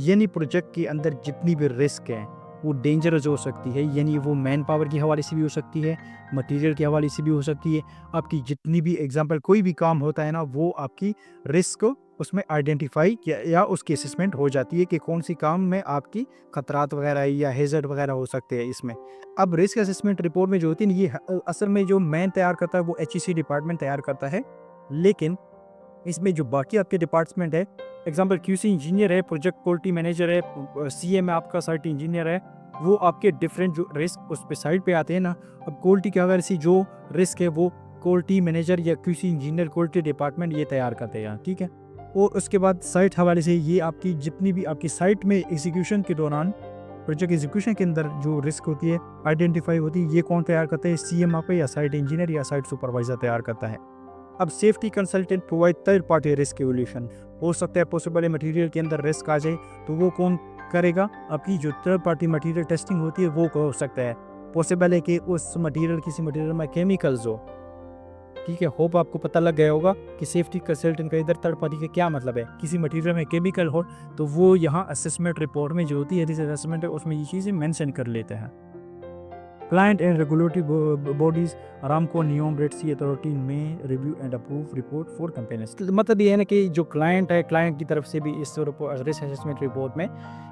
यानी प्रोजेक्ट के अंदर जितनी भी रिस्क है वो डेंजरस हो सकती है, यानी वो मैन पावर के हवाले से भी हो सकती है, मटेरियल के हवाले से भी हो सकती है। आपकी जितनी भी एग्जांपल कोई भी काम होता है ना, वो आपकी रिस्क उसमें आइडेंटिफाई किया या उसकी असेसमेंट हो जाती है कि कौन सी काम में आपकी खतरात वगैरह या हैजर्ड वगैरह हो सकते हैं इसमें। अब रिस्क असेसमेंट रिपोर्ट में जो होती है ये असल में जो मैन तैयार करता है वो HEC डिपार्टमेंट तैयार करता है, लेकिन इसमें जो बाकी आपके डिपार्टमेंट है, एग्जांपल QC इंजीनियर है, प्रोजेक्ट क्वालिटी मैनेजर है, CM आपका साइट इंजीनियर है, वो आपके डिफरेंट जो रिस्क उस पे साइड पे आते हैं ना। अब क्वालिटी की अगर सी जो रिस्क है वो क्वालिटी मैनेजर या QC इंजीनियर क्वालिटी डिपार्टमेंट ये तैयार करते हैं, ठीक है। और उसके बाद साइट हवाले से ये आपकी जितनी भी आपकी साइट में एग्जीक्यूशन के दौरान, प्रोजेक्ट एग्जीक्यूशन के अंदर जो रिस्क होती है आइडेंटिफाई होती है, ये कौन तैयार करता है, CM आपका या साइट इंजीनियर या साइट सुपरवाइजर तैयार करता है। अब safety consultant provide third party risk evolution, हो सकता है पॉसिबल मटेरियल के अंदर रिस्क आ जाए, तो वो कौन करेगा, आपकी जो थर्ड पार्टी मटेरियल टेस्टिंग होती है वो हो सकता है। पॉसिबल है कि उस मटेरियल किसी मटेरियल में केमिकल्स हो, ठीक है। होप आपको पता लग गया होगा कि सेफ्टी कंसल्टेंट का इधर थर्ड पार्टी का क्या मतलब है। किसी मटेरियल में केमिकल हो तो वो यहाँ असेसमेंट रिपोर्ट में जो होती है रिस्क असेसमेंट है उसमें ये चीज़ें मेंशन कर लेते हैं। Client and regulatory bodies Aramco नियम रेड सी अथॉरिटी में review and approve report for companions. मतलब ये है ना कि जो क्लाइंट है, क्लाइंट की तरफ से भी इस रिस्क असेसमेंट रिपोर्ट में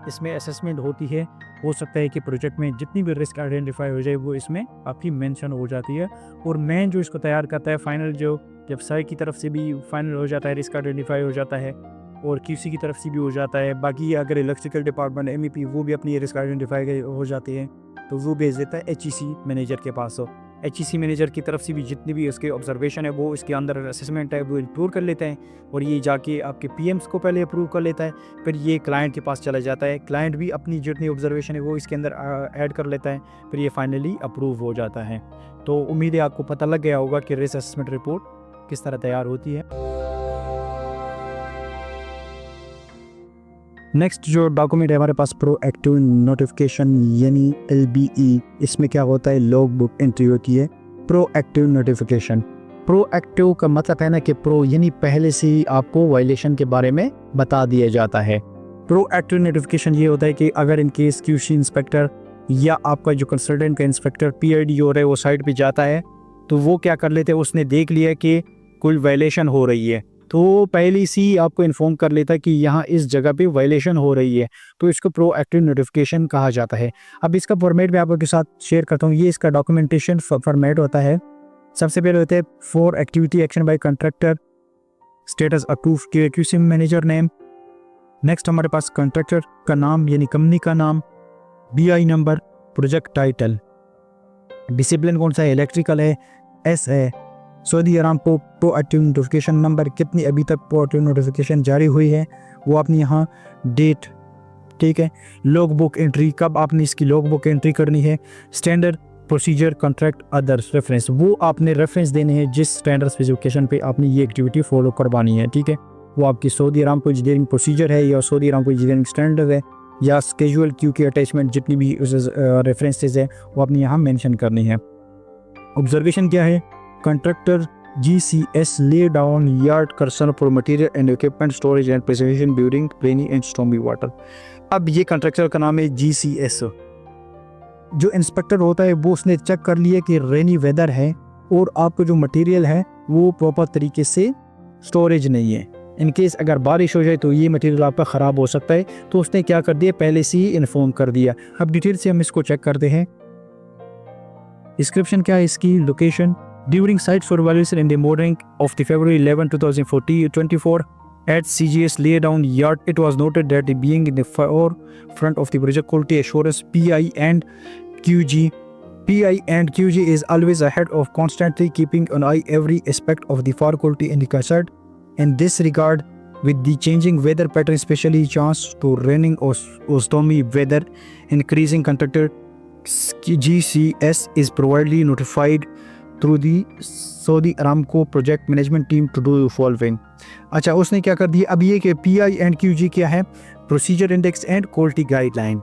इसमें असेसमेंट होती है। हो सकता है कि प्रोजेक्ट में जितनी भी रिस्क आइडेंटिफाई हो जाए वो इसमें आपकी मेंशन हो जाती है। और मेन जो इसको तैयार करता है फाइनल, जो जब साइट की तरफ से भी फाइनल हो जाता है, रिस्क आइडेंटिफाई हो जाता है और क्यूसी की तरफ से भी हो जाता है। बाकी अगर इलेक्ट्रिकल डिपार्टमेंट MEP वो भी अपनी रिस्क आइडेंटिफाई हो जाते हैं तो वो भेज देता है HEC मैनेजर के पास। हो HEC मैनेजर की तरफ से भी जितनी भी उसके ऑब्जर्वेशन है वो इसके अंदर असेसमेंट है वो अप्रूव कर लेते हैं और ये जाके आपके PMs को पहले अप्रूव कर लेता है, फिर ये क्लाइंट के पास चला जाता है। क्लाइंट भी अपनी जितनी ऑब्जर्वेशन है वो इसके अंदर ऐड कर लेता है, फिर ये फाइनली अप्रूव हो जाता है। तो उम्मीद है आपको पता लग गया होगा कि रिस्क असेसमेंट रिपोर्ट किस तरह तैयार होती है। नेक्स्ट जो डॉक्यूमेंट है हमारे पास प्रोएक्टिव नोटिफिकेशन यानी LBE। इसमें क्या होता है, लॉग बुक एंट्री होती है। प्रोएक्टिव नोटिफिकेशन, प्रोएक्टिव का मतलब है ना कि प्रो यानी पहले से ही आपको वायलेशन के बारे में बता दिया जाता है। प्रोएक्टिव नोटिफिकेशन ये होता है कि अगर इन केस QC इंस्पेक्टर या आपका जो कंसल्टेंट का इंस्पेक्टर PID हो रहा है वो साइट पे जाता है तो वो क्या कर लेते हैं, उसने देख लिया कि कोई वायलेशन हो रही है तो पहले से ही आपको इन्फॉर्म कर लेता है कि यहाँ इस जगह पे वायलेशन हो रही है, तो इसको प्रोएक्टिव नोटिफिकेशन कहा जाता है। अब इसका फॉर्मेट मैं आपके साथ शेयर करता हूँ। ये इसका डॉक्यूमेंटेशन फॉर्मेट होता है। सबसे पहले होता है for activity action by contractor, status approve QC manager name. Next हमारे पास कॉन्ट्रैक्टर का नाम यानी कंपनी का नाम, BI number, project title, discipline कौन सा है, इलेक्ट्रिकल है, S है, Saudi Aramco proactive notification number, कितनी अभी तक प्रोएक्टिव नोटिफिकेशन जारी हुई है वो आपने यहाँ डेट, ठीक है। लॉग बुक एंट्री, कब आपने इसकी लॉग बुक एंट्री करनी है। Standard procedure contract others reference, वो आपने रेफरेंस देने हैं जिस स्टैंडर्ड स्पेसिफिकेशन पे आपने ये एक्टिविटी फॉलो करवानी है, ठीक है। वो आपकी सऊदी अरामको इंजीनियरिंग प्रोसीजर है या सऊदी अरामको इंजीनियरिंग स्टैंडर्ड है या स्केजुअल क्यू के अटैचमेंट, जितनी भी रेफरेंसेज है वो आपने यहाँ मेंशन करनी है। ऑब्जर्वेशन क्या है, contractor GCS lay down yard cursor for material and equipment storage and preservation during rainy and stormy water। अब ये कॉन्ट्रैक्टर का नाम है GCS। जो इंस्पेक्टर होता है वो उसने चेक कर लिया कि रेनी वेदर है और आपको जो मटेरियल है वो प्रॉपर तरीके से स्टोरेज नहीं है। इन केस अगर बारिश हो जाए तो ये मटेरियल आपका ख़राब हो सकता है, तो उसने क्या कर दिया, पहले से ही इन्फॉर्म कर दिया। अब डिटेल से हम इसको चेक करते हैं। डिस्क्रिप्शन क्या है इसकी, location, during site supervision in the morning of the February 11, 2024 at CGS laydown yard, it was noted that the being in the forefront of the project quality assurance PI and QG is always ahead of constantly keeping an eye every aspect of the fire quality in the concert. In this regard, with the changing weather pattern, especially chance to raining or stormy weather, increasing contractor GCS is providely notified through the Saudi Aramco project management team to do following. अच्छा, उसने क्या कर दिया, अब ये कि PI and QG क्या है, procedure index and quality guideline.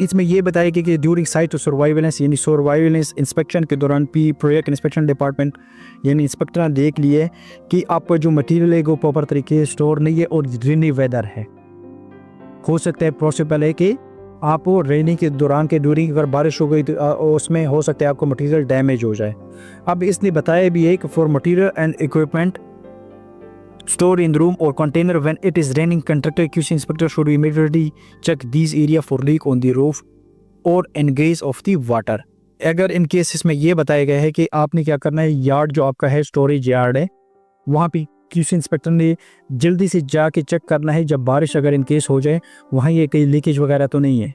इसमें ये बताया गया कि ड्यूरिंग साइट सर्वाइवेलेंस यानी सर्वाइवेलेंस इंस्पेक्शन के दौरान प्रोजेक्ट इंस्पेक्शन डिपार्टमेंट यानी इंस्पेक्टर ने देख लिए कि आपका जो मटीरियल है वो प्रॉपर तरीके से स्टोर नहीं है और रेनी वेदर है। हो सकता है पॉसिबल है कि आप रेनी के दौरान के ड्यूरिंग अगर बारिश हो गई तो उसमें हो सकता है आपको मटेरियल डैमेज हो जाए। अब इसने बताया भी है कि for material and equipment store in room और container when it is raining, contractor QC inspector should immediately check this area for leak on the roof और एनगेज ऑफ द वाटर। अगर इन केस इसमें ये बताया गया है कि आपने क्या करना है, यार्ड जो आपका है स्टोरेज यार्ड है वहाँ पे QC इंस्पेक्टर ने जल्दी से जाके चेक करना है जब बारिश अगर इन केस हो जाए वहाँ ये कहीं लीकेज वगैरह तो नहीं है,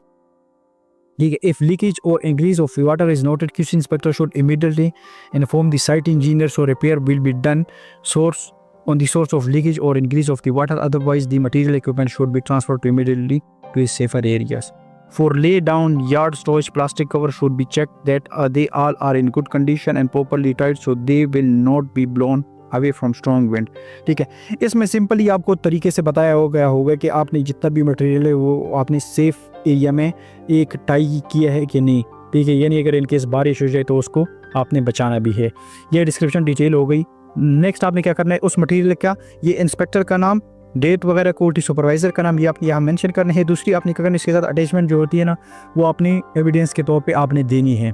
ठीक है। इफ़ लीकेज और increase of water is noted, QC inspector should immediately inform the site engineer so repair will be done source on the source of leakage or increase of the water, otherwise the material equipment should be transferred to immediately to safer areas. For lay down yard storage, plastic cover should be checked that they all are in good condition and properly tied so they will not be blown away from strong wind, ठीक है। इसमें simply आपको तरीके से बताया गया होगा कि आपने जितना भी मटेरियल है वो आपने सेफ एरिया में एक टाई किया है कि नहीं, ठीक है, यानी अगर इनकेस बारिश हो जाए तो उसको आपने बचाना भी है। ये डिस्क्रिप्शन डिटेल हो गई। नेक्स्ट आपने क्या करना है, उस मटेरियल का ये इंस्पेक्टर का नाम, डेट वगैरह, क्वालिटी सुपरवाइज़र का नाम ये आपने यहाँ मेंशन करने है। दूसरी आपने क्या करना है, इसके साथ अटैचमेंट जो होती है ना, वो अपनी एविडेंस के तौर पे आपने देनी है।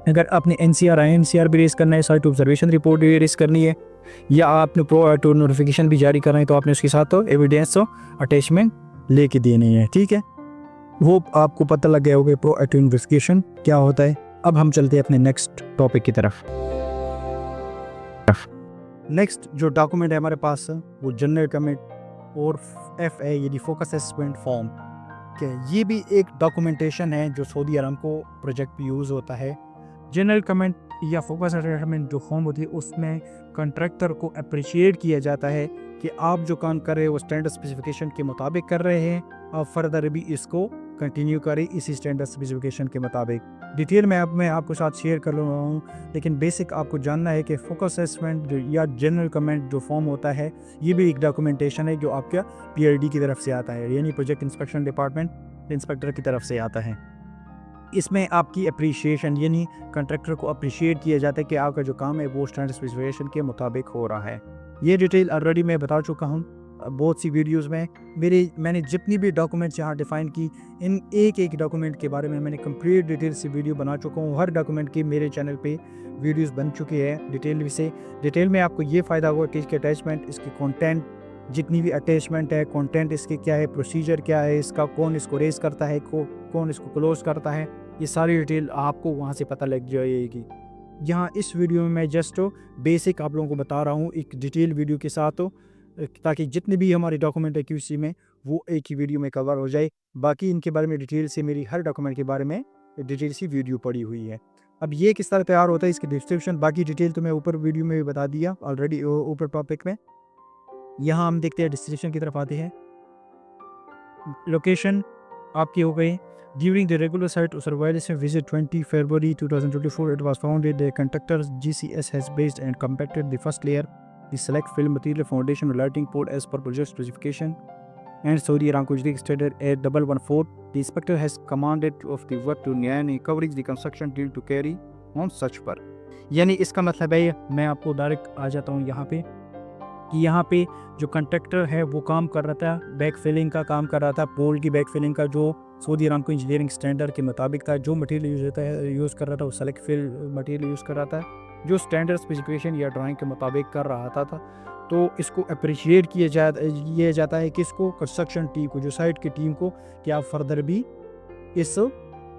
अगर आपने NCR INCR भी रेस करना है, साइट ऑब्जर्वेशन रिपोर्ट भी रेस करनी है, या आपने प्रो नोटिफिकेशन भी जारी करना है, तो आपने उसके साथ तो एविडेंस तो अटैचमेंट लेके देनी है। ठीक है, वो आपको पता लग गया होगा प्रो इन्वेस्टिगेशन क्या होता है। अब हम चलते हैं अपने नेक्स्ट टॉपिक की तरफ। नेक्स्ट जो डॉक्यूमेंट है हमारे पास वो जनरल कमेंट और FA यानी फोकस असेसमेंट फॉर्म के, ये भी एक डॉक्यूमेंटेशन है जो सऊदी अरामको प्रोजेक्ट पे यूज़ होता है। जनरल कमेंट या फोकस असेसमेंट जो फॉर्म होती है उसमें कॉन्ट्रैक्टर को अप्रिशिएट किया जाता है कि आप जो काम कर रहे हो वो स्टैंडर्ड स्पेसिफिकेशन के मुताबिक कर रहे हैं, आप फर्दर भी इसको कंटिन्यू करें इसी स्टैंडर्ड स्पेसिफिकेशन के मुताबिक। डिटेल में अब मैं आपको साथ शेयर कर रहा हूँ, लेकिन बेसिक आपको जानना है कि फोकस असेसमेंट या जनरल कमेंट जो फॉर्म होता है ये भी एक डॉक्यूमेंटेशन है जो आपका PRD की तरफ से आता है, यानी प्रोजेक्ट इंस्पेक्शन डिपार्टमेंट इंस्पेक्टर की तरफ से आता है। इसमें आपकी अप्रिशिएशन यानी कॉन्ट्रैक्टर को अप्रिशिएट किया जाता है कि आपका जो काम है वो स्टैंडर्ड स्पेसिफिकेशन के मुताबिक हो रहा है। ये डिटेल ऑलरेडी मैं बता चुका हूँ बहुत सी वीडियोस में। मैंने जितनी भी डॉक्यूमेंट्स यहाँ डिफ़ाइन की, इन एक एक डॉक्यूमेंट के बारे में मैंने कंप्लीट डिटेल से वीडियो बना चुका हूँ। हर डॉक्यूमेंट की मेरे चैनल पे वीडियोस बन चुकी है डिटेल में। आपको ये फ़ायदा होगा कि इसके अटैचमेंट, इसकी कंटेंट, जितनी भी अटैचमेंट है, कंटेंट इसके क्या है, प्रोसीजर क्या है इसका, कौन इसको रेज करता है, कौन इसको क्लोज करता है, ये सारी डिटेल आपको वहाँ से पता लग जाएगी। यहाँ इस वीडियो में मैं जस्ट बेसिक आप लोगों को बता रहा हूँ एक डिटेल वीडियो के साथ, ताकि जितने भी हमारे डॉक्यूमेंट है QC में वो एक ही वीडियो में कवर हो जाए। बाकी इनके बारे में डिटेल से मेरी हर डॉक्यूमेंट के बारे में डिटेल सी वीडियो पड़ी हुई है। अब ये किस तरह तैयार होता है इसकी डिस्क्रिप्शन बाकी डिटेल तो मैं ऊपर वीडियो में भी बता दिया ऑलरेडी ऊपर टॉपिक में। यहाँ हम देखते हैं डिस्क्रिप्शन की तरफ आते हैं। लोकेशन आपकी हो गई। During the regular site surveillance visit 20 February 2024, it was found that the contractor GCS has based and compacted the first layer, the select fill material foundation lighting port as per project specification and Saudi Aramco standard A114. The inspector has commanded of the work to encourage the construction team to carry on such पर। यानी इसका मतलब है, मैं आपको direct आ जाता हूँ यहाँ पे कि यहाँ पे जो कंट्रैक्टर है वो काम कर रहा था, बैक फिलिंग का काम कर रहा था, पोल की बैक फिलिंग का जो सऊदी अरामको इंजीनियरिंग स्टैंडर्ड के मुताबिक था। जो मटेरियल यूज़ कर रहा था वो सेलेक्ट फिल मटेरियल यूज़ कर रहा था जो स्टैंडर्ड स्पेसिफिकेशन या ड्राइंग के मुताबिक कर रहा था। तो इसको अप्रिशिएट किया जाता है किसको, कंस्ट्रक्शन टीम को, जो साइट की टीम को, कि आप फर्दर भी इस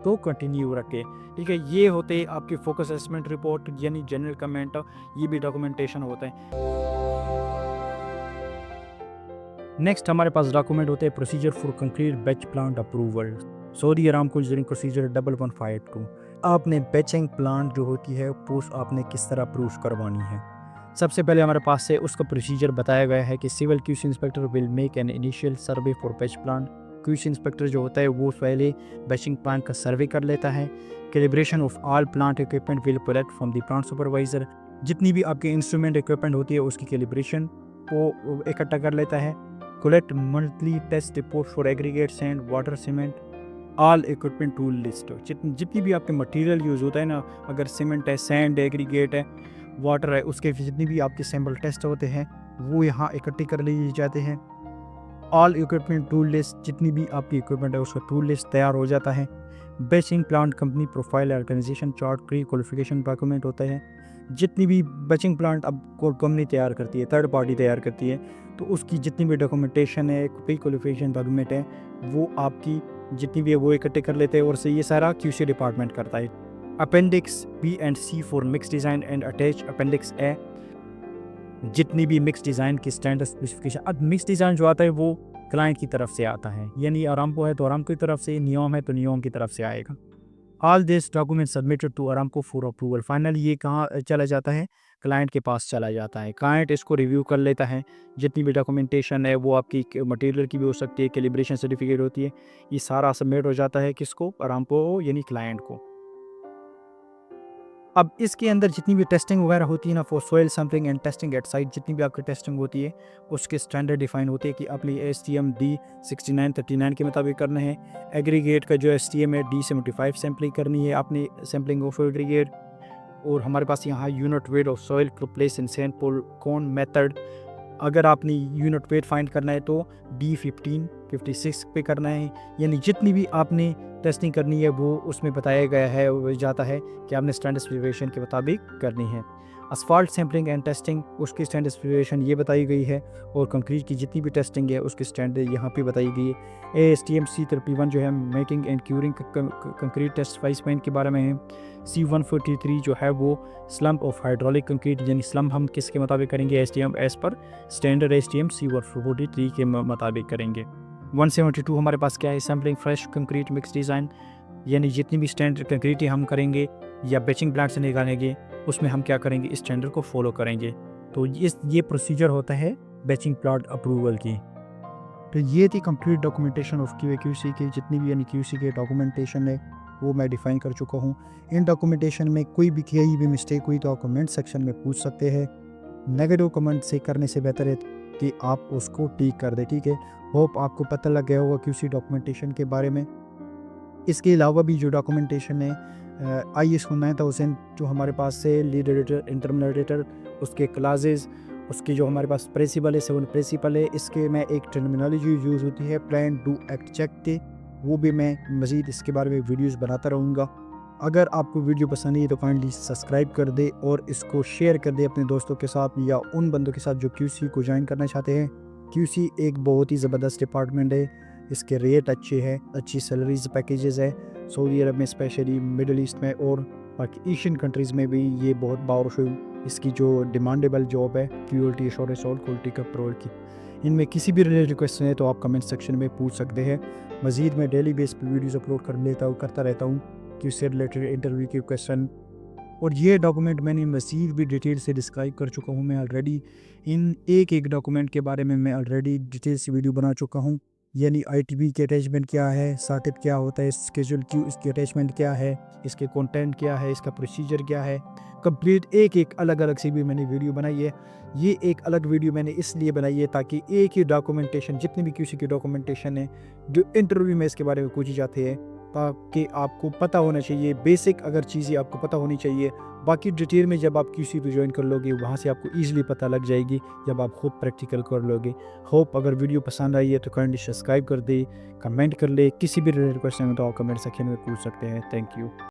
तो कंटिन्यू रखें। ठीक है, ये होते हैं आपके फोकस असेसमेंट रिपोर्ट यानी जनरल कमेंट, ये भी डॉक्यूमेंटेशन होता है। नेक्स्ट हमारे पास डॉक्यूमेंट होते हैं procedure for concrete batch plant approval, Saudi Aramco engineering procedure 1152। आपने बैचिंग प्लांट जो होती है पोस्ट आपने किस तरह अप्रूव करवानी है। सबसे पहले हमारे पास से उसका प्रोसीजर बताया गया है कि civil QC inspector will make an initial survey for batch plant. QC inspector जो होता है वो पहले बैचिंग प्लांट का सर्वे कर लेता है। Calibration of all plant equipment will collect from the plant supervisor. जितनी भी आपके इंस्ट्रूमेंट इक्विपमेंट होती है उसकी कैलिब्रेशन को इकट्ठा कर लेता है। collect monthly test report for aggregate sand, water, cement, all equipment tool list। जितनी भी आपके मटेरियल यूज़ होता है ना, अगर सीमेंट है, सैंड, एग्रीगेट है, वाटर है, उसके जितनी भी आपके सैम्पल टेस्ट होते हैं वो यहाँ इकट्ठे कर लिए जाते हैं। ऑल इक्विपमेंट टूल लिस्ट, जितनी भी आपकी इक्विपमेंट है उसका टूल लिस्ट तैयार हो जाता है। Batching plant company profile organisation chart pre qualification document होता है। जितनी भी बैचिंग प्लांट अब कंपनी तैयार करती है, थर्ड पार्टी तैयार करती है, तो उसकी जितनी भी डॉक्यूमेंटेशन है, प्री क्वालिफिकेशन डॉक्यूमेंट है, वो आपकी जितनी भी है वो इकट्ठे कर लेते हैं और से ये सारा QC डिपार्टमेंट करता है। Appendix B and C for mix design and attach appendix A, जितनी भी मिक्स डिज़ाइन की स्टैंडर्ड स्पेसिफिकेशन। अब मिक्स डिज़ाइन जो आता है वो क्लाइंट की तरफ से आता है, यानी अरामको है तो अरामको की तरफ से, नियोम है तो नियोम की तरफ से आएगा। All this document submitted to Aramco for approval. Finally ये कहाँ चला जाता है, क्लाइंट के पास चला जाता है। क्लाइंट इसको रिव्यू कर लेता है, जितनी भी डॉक्यूमेंटेशन है वो आपकी मटेरियल की भी हो सकती है, कैलिब्रेशन सर्टिफिकेट होती है, ये सारा सबमिट हो जाता है किसको, अरामको यानी क्लाइंट को। अब इसके अंदर जितनी भी टेस्टिंग वगैरह होती है ना, for soil sampling and testing at site, जितनी भी आपकी टेस्टिंग होती है उसके स्टैंडर्ड डिफाइन होते हैं कि अपनी ASTM D6939 के मुताबिक करना है। एग्रीगेट का जो STM है D75 सैम्पलिंग करनी है आपने, सैम्पलिंग ऑफ एग्रीगेट। और हमारे पास यहाँ unit weight of soil to place in sample कौन मेथड, अगर आपने यूनिट वेट फाइंड करना है तो D1556 पे करना है। यानी जितनी भी आपने टेस्टिंग करनी है वो उसमें बताया गया है, वो जाता है कि आपने स्टैंडर्ड स्पेसिफिकेशन के मुताबिक करनी है। असफाल्ट सैम्पलिंग एंड टेस्टिंग, उसकी स्टैंडर्ड स्पेसिफिकेशन ये बताई गई है, और कंक्रीट की जितनी भी टेस्टिंग है उसकी स्टैंडर्ड यहाँ पे बताई गई है। ASTM C31 जो है making and curing concrete test specimen के बारे में है। C143 जो है वो स्लम्प ऑफ हाइड्रोलिक कंक्रीट, यानी स्लम्प हम किसके मुताबिक करेंगे, STM as per standard STM C143 के मुताबिक करेंगे। 172 हमारे पास क्या है, sampling fresh concrete mix design, यानी जितनी भी स्टैंडर्ड कंक्रीट हम करेंगे या बेचिंग प्लांट से निकालेंगे उसमें हम क्या करेंगे, इस स्टैंडर्ड को फॉलो करेंगे। तो ये प्रोसीजर होता है बेचिंग प्लांट अप्रूवल की। तो ये थी कंप्लीट डॉक्यूमेंटेशन ऑफ QA/QC की, जितनी भी यानी QC के डॉक्यूमेंटेशन है वो मैं डिफ़ाइन कर चुका हूँ। इन डॉक्यूमेंटेशन में कोई भी मिस्टेक हुई तो आप कमेंट सेक्शन में पूछ सकते हैं। नेगेटिव कमेंट से करने से बेहतर है कि आप उसको टिक कर दें, ठीक है। होप आपको पता लग गया होगा QC डॉक्यूमेंटेशन के बारे में। इसके अलावा भी जो डॉक्यूमेंटेशन है ISO 9000 जो हमारे पास है, लीड एडिटर, इंटरनल एडिटर, उसके क्लासेस, उसके जो हमारे पास प्रिंसिपल है, 7 प्रिंसिपल है, इसके में एक टर्मिनोलॉजी यूज़ होती है प्लान डू एक्ट चेक के, वो भी मैं मज़ीद इसके बारे में वीडियोस बनाता रहूँगा। अगर आपको वीडियो पसंद आई तो काइंडली सब्सक्राइब कर दे और इसको शेयर कर दे अपने दोस्तों के साथ या उन बंदों के साथ जो QC को ज्वाइन करना चाहते हैं। QC एक बहुत ही ज़बरदस्त डिपार्टमेंट है, इसके रेट अच्छे हैं, अच्छी सैलरीज पैकेजेस है सऊदी अरब में, स्पेशली मिडल ईस्ट में और बाकी एशियन कंट्रीज़ में भी ये बहुत पावरफुल इसकी जो डिमांडेबल जॉब है क्वालिटी एश्योरेंस और क्वालिटी कंट्रोल की। इनमें किसी भी रिलेटेड क्वेश्चन है तो आप कमेंट सेक्शन में पूछ सकते हैं। मज़ीद मैं डेली बेस पर वीडियोज़ अपलोड करता रहता हूँ QC से रिलेटेड इंटरव्यू के क्वेश्चन, और ये डॉक्यूमेंट मैंने मज़ीद भी डिटेल से डिस्क्राइब कर चुका हूँ मैं ऑलरेडी। इन एक डॉक्यूमेंट के बारे में मैं ऑलरेडी डिटेल से वीडियो बना चुका हूँ, यानी ITP के अटैचमेंट क्या है, सार्टिप क्या होता है, स्केड्यूल क्यू इसकी अटैचमेंट क्या है, इसके कंटेंट क्या है, इसका प्रोसीजर क्या है, कंप्लीट एक अलग अलग से भी मैंने वीडियो बनाई है। ये एक अलग वीडियो मैंने इसलिए बनाई है ताकि एक ही डॉक्यूमेंटेशन, जितने भी QC की डॉक्यूमेंटेशन है जो इंटरव्यू में इसके बारे में पूछी जाती है, ताकि आपको पता होना चाहिए, बेसिक अगर चीज़ें आपको पता होनी चाहिए। बाकी डिटेल में जब आप QC पे ज्वाइन कर लोगे वहाँ से आपको ईजिली पता लग जाएगी जब आप खुद प्रैक्टिकल कर लोगे। होप अगर वीडियो पसंद आई है तो काइंडली सब्सक्राइब कर दे, कमेंट कर ले, किसी भी रिलेटेड क्वेश्चन हो तो आप कमेंट सेक्शन में पूछ सकते हैं। Thank you.